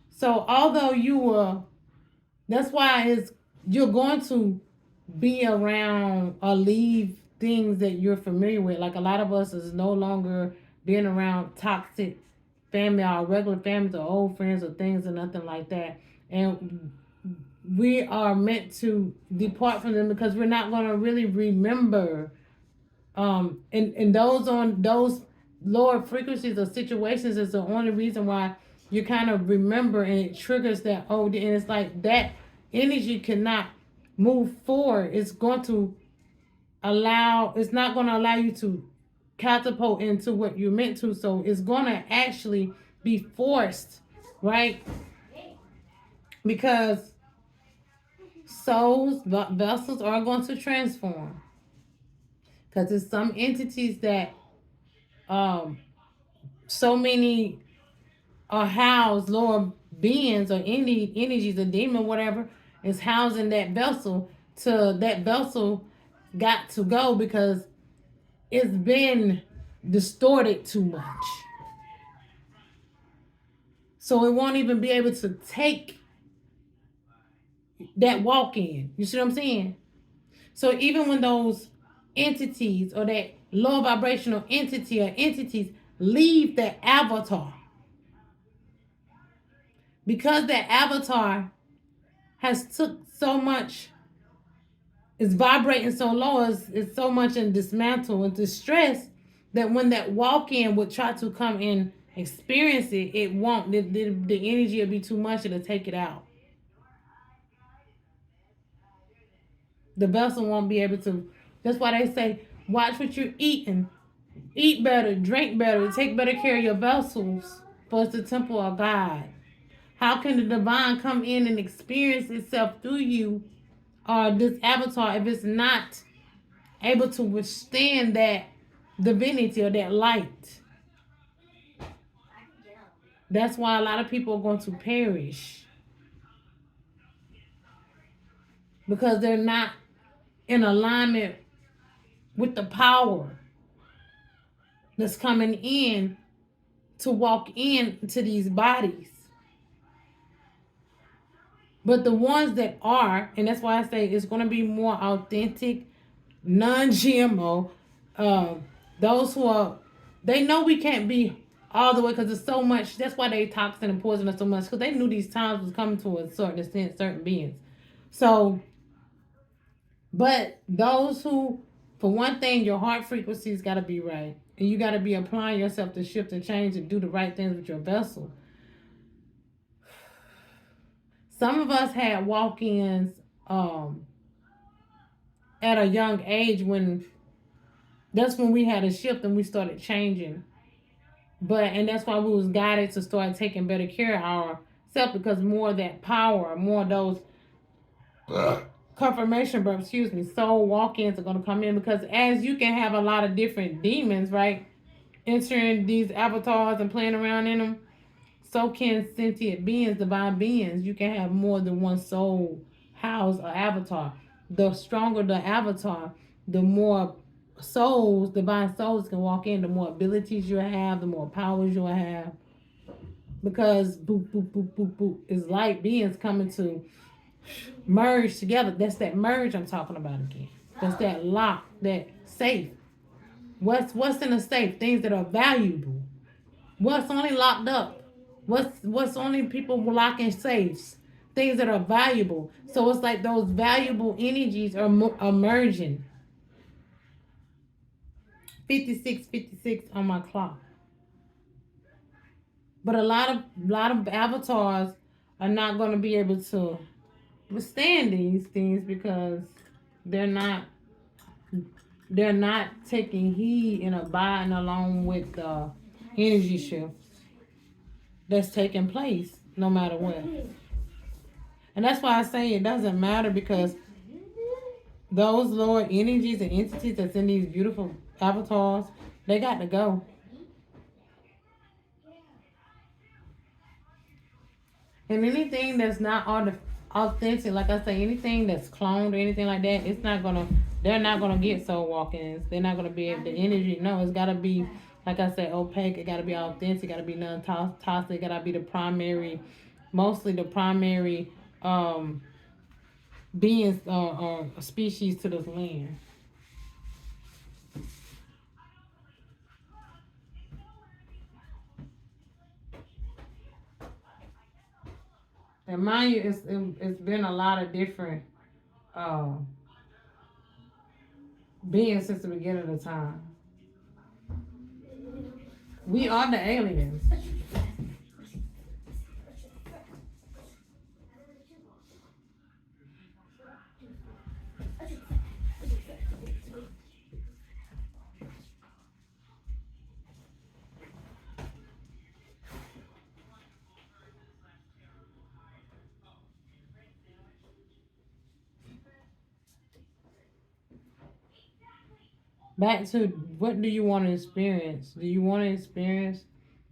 So although you were, that's why it's, you're going to be around or leave things that you're familiar with. Like a lot of us is no longer being around toxic family, our regular families or old friends or things or nothing like that. And we are meant to depart from them because we're not going to really remember and those on those lower frequencies or situations is the only reason why you kind of remember, and it triggers that old, and it's like that energy cannot move forward. It's going to it's not going to allow you to catapult into what you're meant to, so it's going to actually be forced, right? Because souls, vessels are going to transform, because there's some entities that um so many are housed, lower beings or any energies, a demon, whatever, is housed in that vessel. To that vessel got to go because it's been distorted too much. So it won't even be able to take that walk in. You see what I'm saying? So even when those entities or that low vibrational entity or entities leave that avatar, because that avatar has took so much, it's vibrating so low, it's so much in dismantle and distress, that when that walk-in would try to come and experience it, it won't. The energy will be too much, it'll take it out. The vessel won't be able to. That's why they say, watch what you're eating. Eat better, drink better, take better care of your vessels, for it's the temple of God. How can the divine come in and experience itself through you or this avatar if it's not able to withstand that divinity or that light? That's why a lot of people are going to perish, because they're not in alignment with the power. that's coming in to walk into these bodies. But the ones that are, and that's why I say it's going to be more authentic, non-GMO. Uh, those who are, they know we can't be all the way because there's so much. That's why they toxin and poison us so much because they knew these times was coming to a certain extent, certain beings. So, but those who, for one thing, your heart frequency's got to be right, and you got to be applying yourself to shift and change and do the right things with your vessel. Some of us had walk-ins at a young age when that's when we had a shift and we started changing. But and that's why we was guided to start taking better care of ourselves because more of that power, more of those confirmation births, excuse me, soul walk-ins are gonna come in because as you can have a lot of different demons, right? Entering these avatars and playing around in them, so can sentient beings, divine beings. You can have more than one soul house or avatar. The stronger the avatar, the more souls, divine souls can walk in, the more abilities you have, the more powers you'll have. Because boop, boop, boop, boop, boop is light beings coming to merge together. That's that merge I'm talking about again. That's that lock, that safe. What's in a safe? Things that are valuable. What's only locked up? What's only people locking safes? Things that are valuable. So it's like those valuable energies are merging. 56, on my clock. But a lot of avatars are not going to be able to withstand these things because they're not they're not taking heed and abiding along with the energy shifts that's taking place no matter what. And that's why I say it doesn't matter because those lower energies and entities that's in these beautiful avatars, they got to go. And anything that's not authentic, like I say, anything that's cloned or anything like that, they're not gonna get soul walk-ins. They're not gonna be able, the energy, no, it's gotta be, like I said, opaque, it gotta be authentic, it gotta be non-toxic, it gotta be the primary, mostly the primary beings or species to this land. And mind you, it's been a lot of different uh, beings since the beginning of the time. We are the aliens. Back to what do you want to experience? Do you want to experience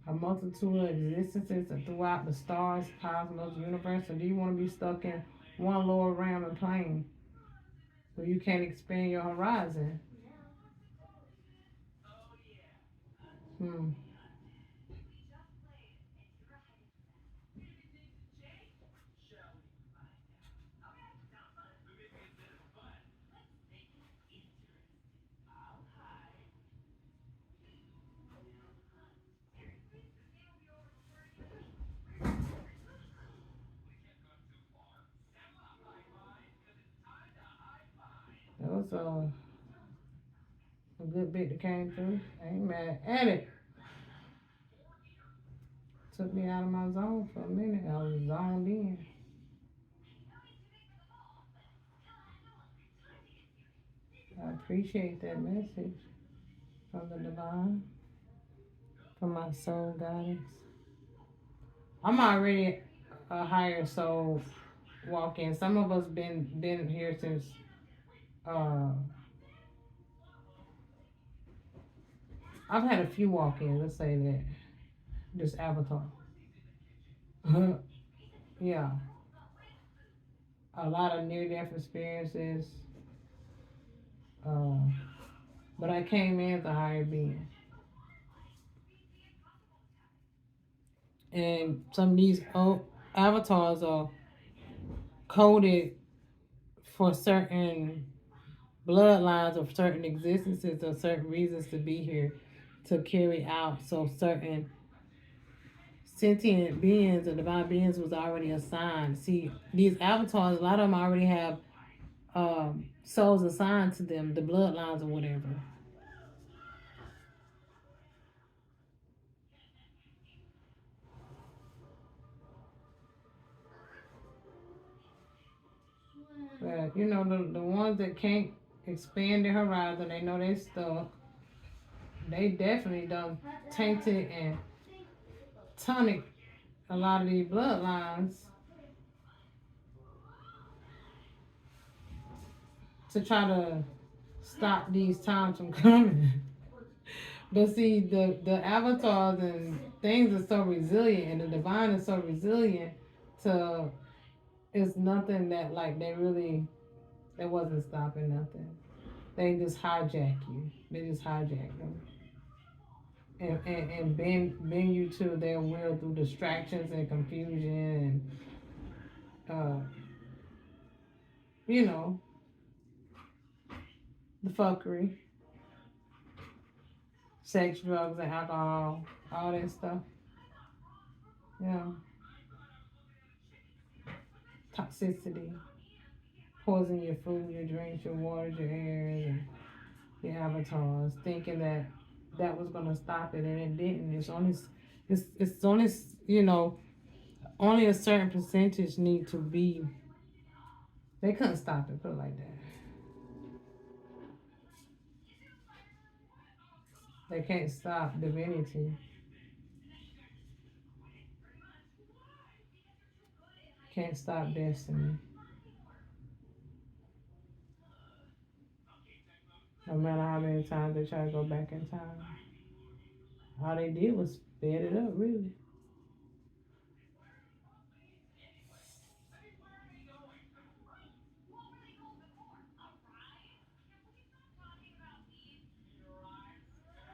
a multitude of existences throughout the stars, cosmos, universe, or do you want to be stuck in one lower realm and plane where you can't expand your horizon? Hmm. That was a good bit that came through. I ain't mad at it. Took me out of my zone for a minute. I was zoned in. I appreciate that message from the divine, from my soul guidance. I'm already a higher soul walk in. Some of us been here since uh I've had a few walk ins, let's say that. Just avatar. Yeah. A lot of near death experiences. Uh but I came in as a higher being. And some of these old avatars are coded for certain bloodlines or certain existences or certain reasons to be here to carry out. So certain sentient beings or divine beings was already assigned. See, these avatars, a lot of them already have souls assigned to them, the bloodlines or whatever. But you know, the ones that can't expand their horizon, they know they stuck. They definitely done tainted and tonic a lot of these bloodlines to try to stop these times from coming. But see, the avatars and things are so resilient, and the divine is so resilient to it's nothing that like they wasn't stopping nothing. They just hijack you. They just hijack them. And bend you to their will through distractions and confusion and you know, the fuckery, sex, drugs, and alcohol, all that stuff. Yeah, toxicity, poison your food, your drinks, your waters, your airs, and your avatars, thinking that that was gonna stop it, and it didn't. It's only you know only a certain percentage need to be. They couldn't stop it. Put it like that. They can't stop divinity. Can't stop destiny. No matter how many times they try to go back in time, all they did was sped it up. Really,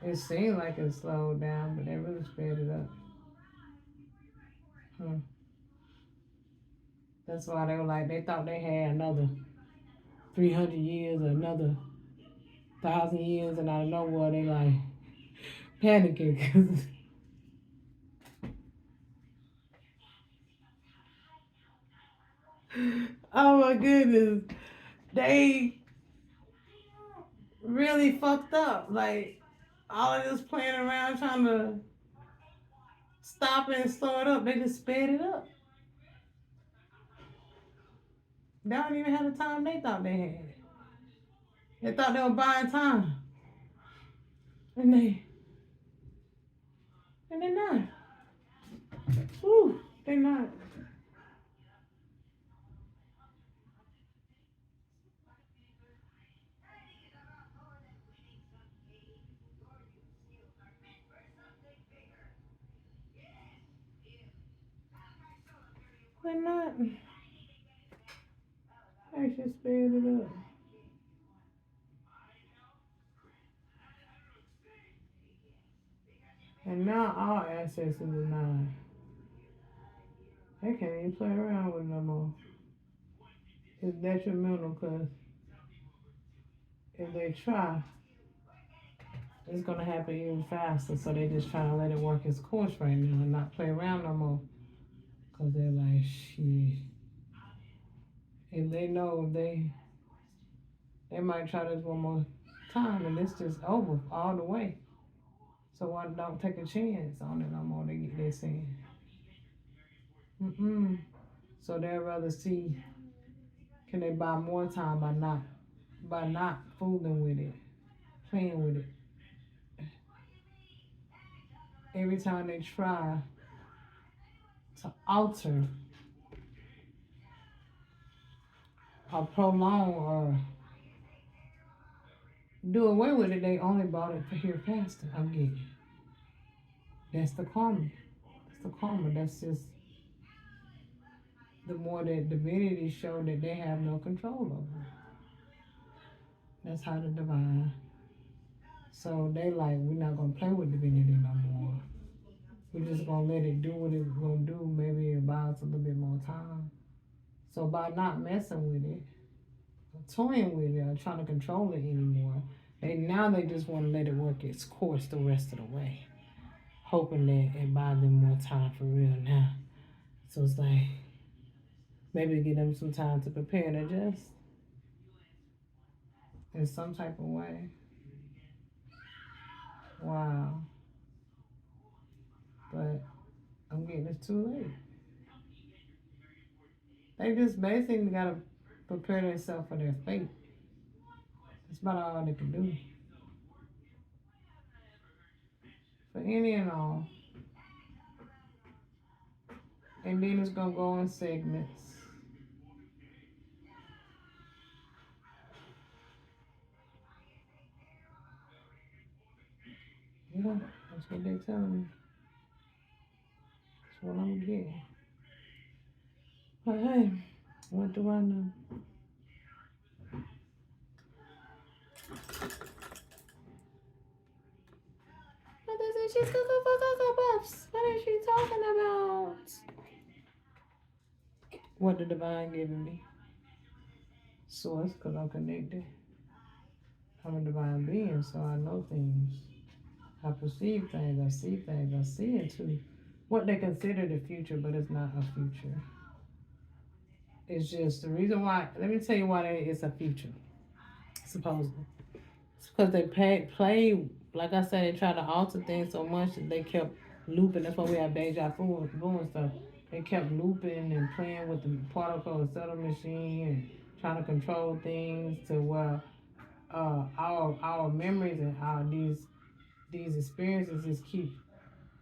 it seemed like it slowed down, but they really sped it up. Hmm. That's why they were like they thought they had another 300 years or another 1,000 years, and out of nowhere they like panicking because oh my goodness, they really fucked up. Like all of this playing around trying to stop it and slow it up, they just sped it up. They don't even have the time they thought they had. They thought they were buying time, and they're not. Whew, they're not. They're not. They just sped it up. And now our ancestors are not. They can't even play around with it no more. It's detrimental because if they try, it's gonna happen even faster. So they just trying to let it work its course right now and not play around no more. Cause they're like, shit. If they know they might try this one more time and it's just over all the way. So I don't take a chance on it no more. They saying, mm-mm. So they'd rather see can they buy more time by not fooling with it, playing with it. Every time they try to alter or prolong or do away with it, they only bought it for here faster. I'm getting. That's the karma. That's the karma. That's just the more that divinity show that they have no control over. That's how the divine. So they like we're not gonna play with divinity no more. We're just gonna let it do what it's gonna do. Maybe it buys us a little bit more time. So by not messing with it, or toying with it, or trying to control it anymore, they just want to let it work its course the rest of the way, hoping that it buys them more time for real now. So it's like maybe give them some time to prepare and adjust in some type of way. Wow, but I'm getting it's too late. They just basically gotta prepare themselves for their fate. That's about all they can do. For any and all. And then it's gonna go in segments. Yeah, that's what they telling me. That's what I'm getting. But hey, what do I know? What is it? She's Cocoa Puffs. What is she talking about? What the divine giving me? Source, because I'm connected. I'm a divine being, so I know things. I perceive things, I see things, I see into what they consider the future, but it's not a future. It's just the reason why, let me tell you why it's a future, supposedly. It's because they play, like I said, they try to alter things so much that they kept looping. That's why we have deja vu and stuff. They kept looping and playing with the particle accelerator machine and trying to control things to where our memories and our these experiences just keep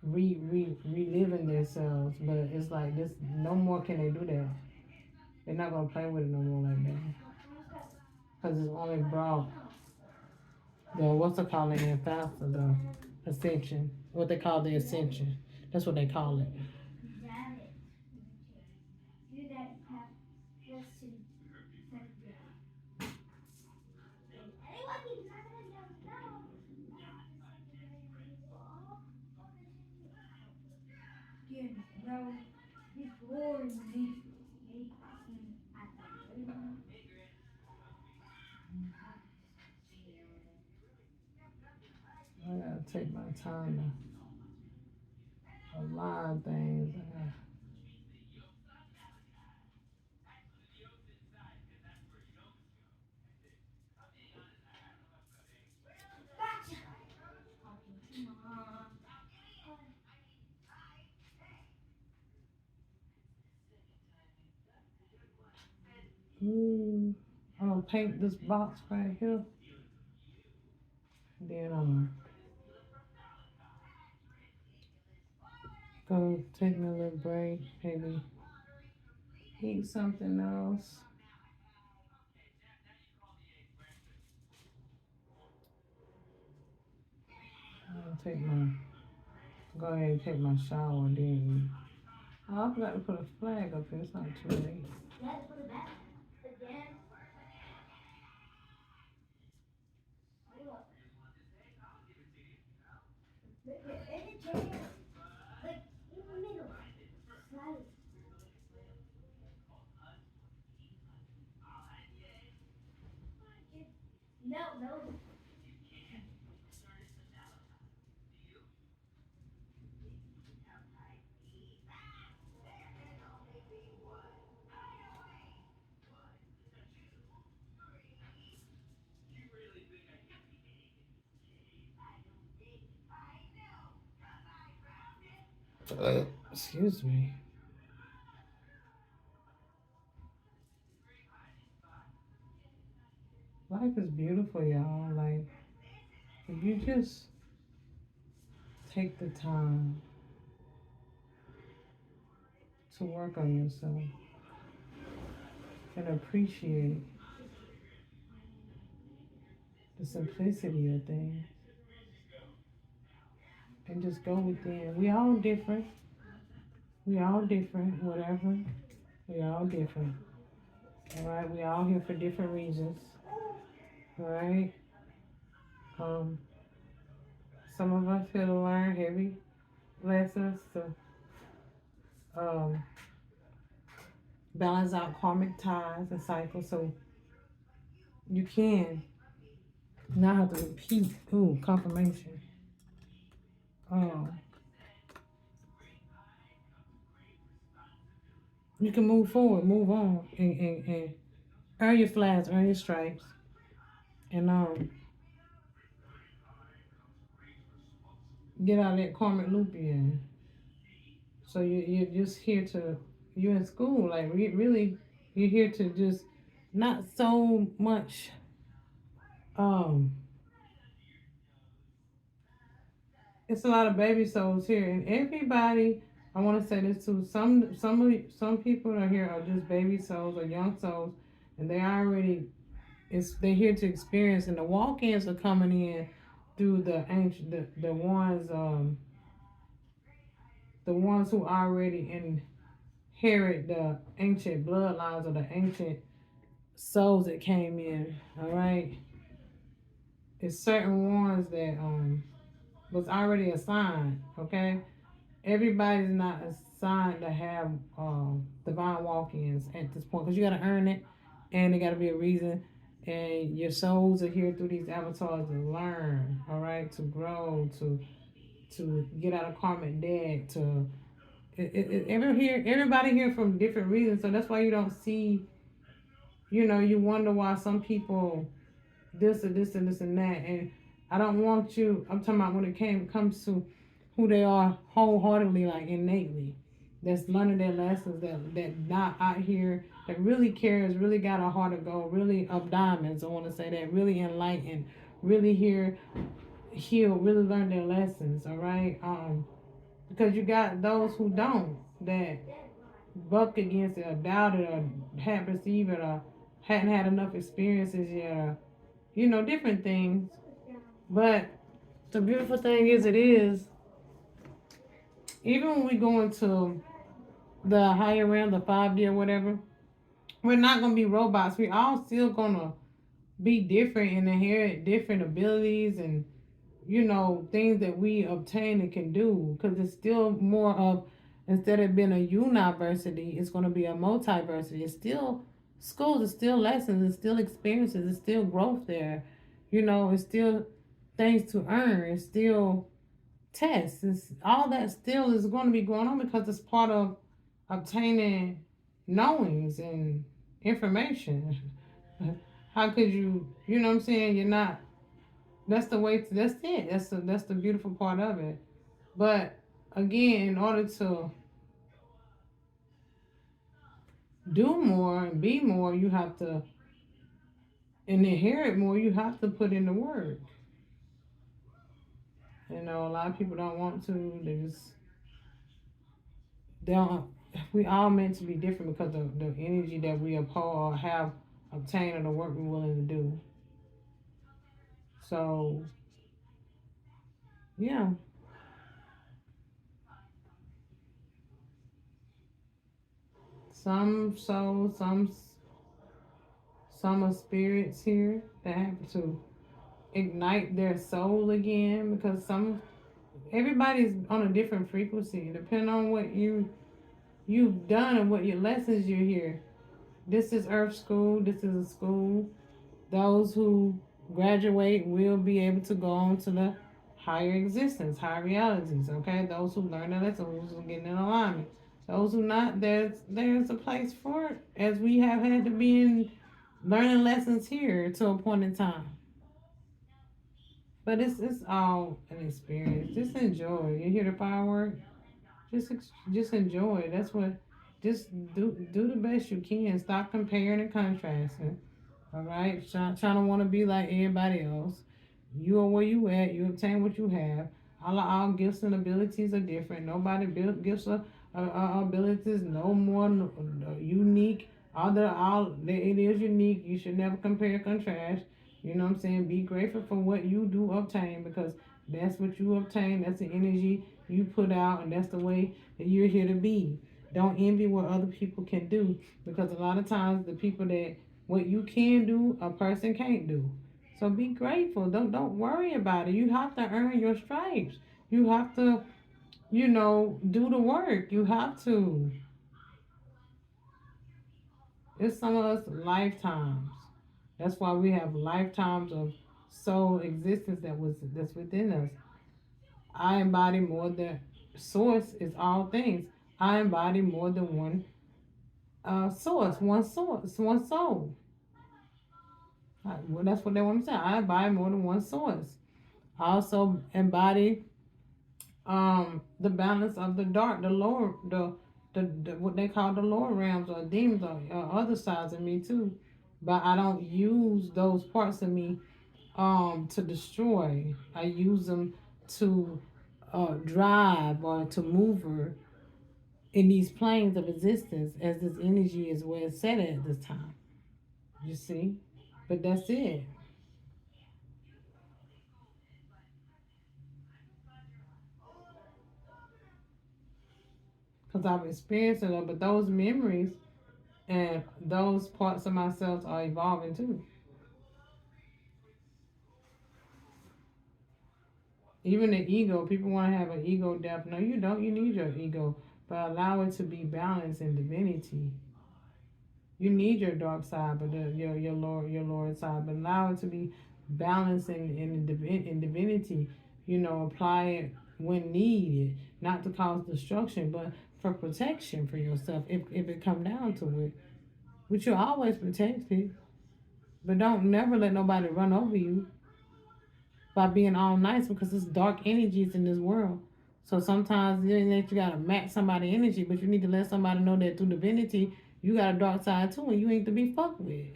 reliving themselves. But it's like this, no more can they do that. They're not gonna play with it no more like that. Cause it's only brought the what's they call it in faster, the ascension. What they call the ascension. That's what they call it. I gotta take my time to align things. I'm gonna paint this box right here. Then I'm gonna take me a little break, maybe eat something else. Go ahead and take my shower and then eat. Oh, I forgot to put a flag up here. It's not too late. Excuse me. Life is beautiful, y'all. Like, if you just take the time to work on yourself and appreciate the simplicity of things and just go within. We all different. We all different, whatever. We all different. All right. We all here for different reasons. All right. Um, some of us here to learn heavy. lessons to um, balance out karmic ties and cycles, so you can not have to repeat. Ooh, confirmation. Um, you can move forward, move on, and earn your flags, earn your stripes, and get out of that karmic loop you're in. So you're just here to, you're in school, like really, you're here to just not so much um it's a lot of baby souls here, and everybody. I want to say this too. Some people are here are just baby souls or young souls, and they already they're here to experience. And the walk-ins are coming in through the ancient the ones who already inherit the ancient bloodlines or the ancient souls that came in. All right, it's certain ones that was already assigned. Okay, everybody's not assigned to have divine walk-ins at this point, because you got to earn it, and there got to be a reason. And your souls are here through these avatars to learn, all right, to grow, to get out of karmic debt, to everybody here from different reasons. So that's why you don't see, you wonder why some people this or this and this and that. And I don't want you. I'm talking about when it comes to who they are wholeheartedly, like innately. That's learning their lessons. That not out here. That really cares. Really got a heart of gold. Really of diamonds. I want to say that. Really enlightened. Really here, heal. Really learn their lessons. All right. Because you got those who don't, that buck against it or doubt it or hadn't perceived it or hadn't had enough experiences yet, or different things. But the beautiful thing is, even when we go into the higher realm, the 5D or whatever, we're not gonna be robots. We all still gonna be different and inherit different abilities and things that we obtain and can do, because it's still more of, instead of being a university, it's going to be a multiversity. It's still schools, it's still lessons, it's still experiences, it's still growth there. It's still things to earn, it's still tests, it's all that still is going to be going on, because it's part of obtaining knowings and information. How could you know what I'm saying, you're not, that's the way that's it, that's the beautiful part of it. But again, in order to do more and be more, you have to, and inherit more, you have to put in the work. A lot of people don't want to. They don't. We all meant to be different because of the energy that we uphold or have obtained, or the work we're willing to do. So yeah, some souls, some are spirits here that have to ignite their soul again, because everybody's on a different frequency depending on what you've done and what your lessons you're here. This is earth school, this is a school. Those who graduate will be able to go on to the higher existence, higher realities. Okay, those who learn their lessons, those who get in alignment. Those who not, there's a place for it, as we have had to be in learning lessons here to a point in time. But it's all an experience. Just enjoy. You hear the firework? Just enjoy. That's what. Just do the best you can. Stop comparing and contrasting. All right, trying to want to be like everybody else. You are where you at. You obtain what you have. All gifts and abilities are different. Nobody built gifts or abilities no more unique. All it is unique. You should never compare and contrast. You know what I'm saying? Be grateful for what you do obtain, because that's what you obtain. That's the energy you put out, and that's the way that you're here to be. Don't envy what other people can do, because a lot of times the people that what you can do, a person can't do. So be grateful. Don't worry about it. You have to earn your stripes. You have to you know, do the work. You have to. It's some of us lifetimes. That's why we have lifetimes of soul existence that's within us. I embody more than source is all things. I embody more than one source, one soul. Well, that's what they want to say. I embody more than one source. I also embody the balance of the dark, the lower, the what they call the lower realms or demons or other sides of me too. But I don't use those parts of me to destroy. I use them to drive or to maneuver in these planes of existence as this energy is where it's set at this time. You see? But that's it. Because I've experienced it, but those memories and those parts of myself are evolving too. Even the ego, people want to have an ego death. No, you don't. You need your ego, but allow it to be balanced in divinity. You need your dark side, but your lower side, but allow it to be balanced in divinity. You know, apply it when needed, not to cause destruction, but for protection for yourself. If it come down to it, which you're always protected, but don't never let nobody run over you by being all nice because it's dark energies in this world. So sometimes you ain't that you gotta match somebody's energy, but you need to let somebody know that through divinity you got a dark side too, and you ain't to be fucked with.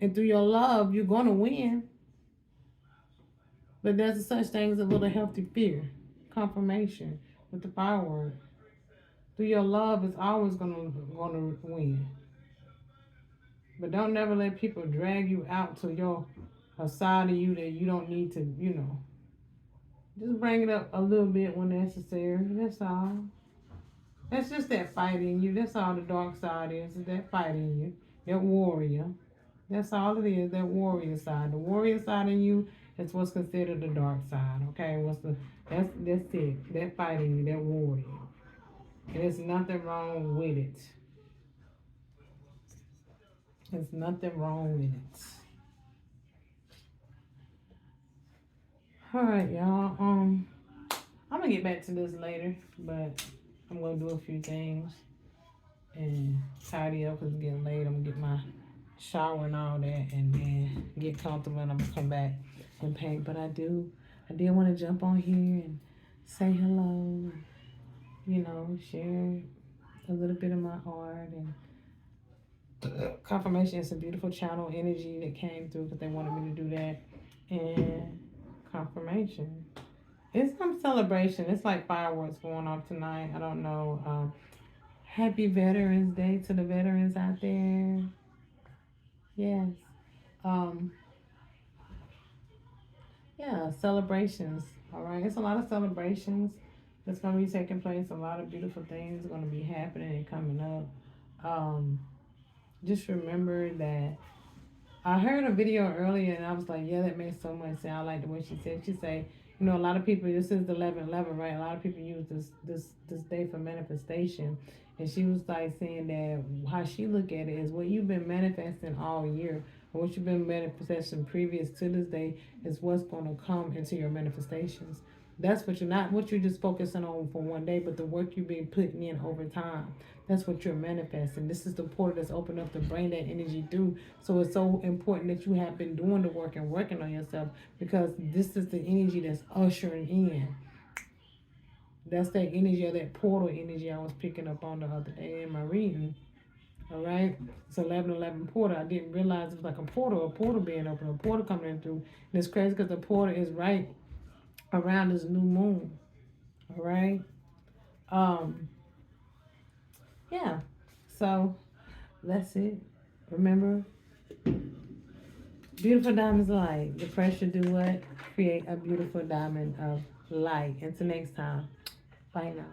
And through your love, you're gonna win. But there's a such thing as a little healthy fear, confirmation with the firework. Through your love, it's always gonna win. But don't never let people drag you out to your a side of you that you don't need to, you know. Just bring it up a little bit when necessary. That's all. That's just that fight in you. That's all the dark side is that fight in you. That warrior. That's all it is, that warrior side. The warrior side in you is what's considered the dark side. Okay? That's it. That fight in you, that warrior. And there's nothing wrong with it. There's nothing wrong with it. Alright, y'all. I'm gonna get back to this later, but I'm gonna do a few things and tidy up because it's getting late. I'm gonna get my shower and all that and then get comfortable and I'm gonna come back and paint. But I did want to jump on here and say hello, you know, share a little bit of my art and confirmation. It's a beautiful channel energy that came through because they wanted me to do that. And confirmation. It's some celebration. It's like fireworks going off tonight. I don't know. Happy Veterans Day to the veterans out there. Yes. Um, yeah, celebrations. All right. It's a lot of celebrations that's going to be taking place. A lot of beautiful things are going to be happening and coming up. Just remember that I heard a video earlier and I was like, yeah, that makes so much sense. I like the way she said. She say, you know, a lot of people. This is the 11/11, right? A lot of people use this day for manifestation, and she was like saying that how she look at it is what you've been manifesting all year, or what you've been manifesting previous to this day is what's going to come into your manifestations. That's what you're not what you're just focusing on for one day, but the work you've been putting in over time. That's what you're manifesting. This is the portal that's opened up to bring that energy through. So it's so important that you have been doing the work and working on yourself because this is the energy that's ushering in. That's that energy or that portal energy I was picking up on the other day in my reading. All right, it's 11/11 portal. I didn't realize it was like a portal being open, a portal coming in through. And it's crazy because the portal is right around this new moon. All right, um, yeah. So that's it. Remember, beautiful diamonds of light. The pressure do what? Create a beautiful diamond of light. Until next time. Bye now.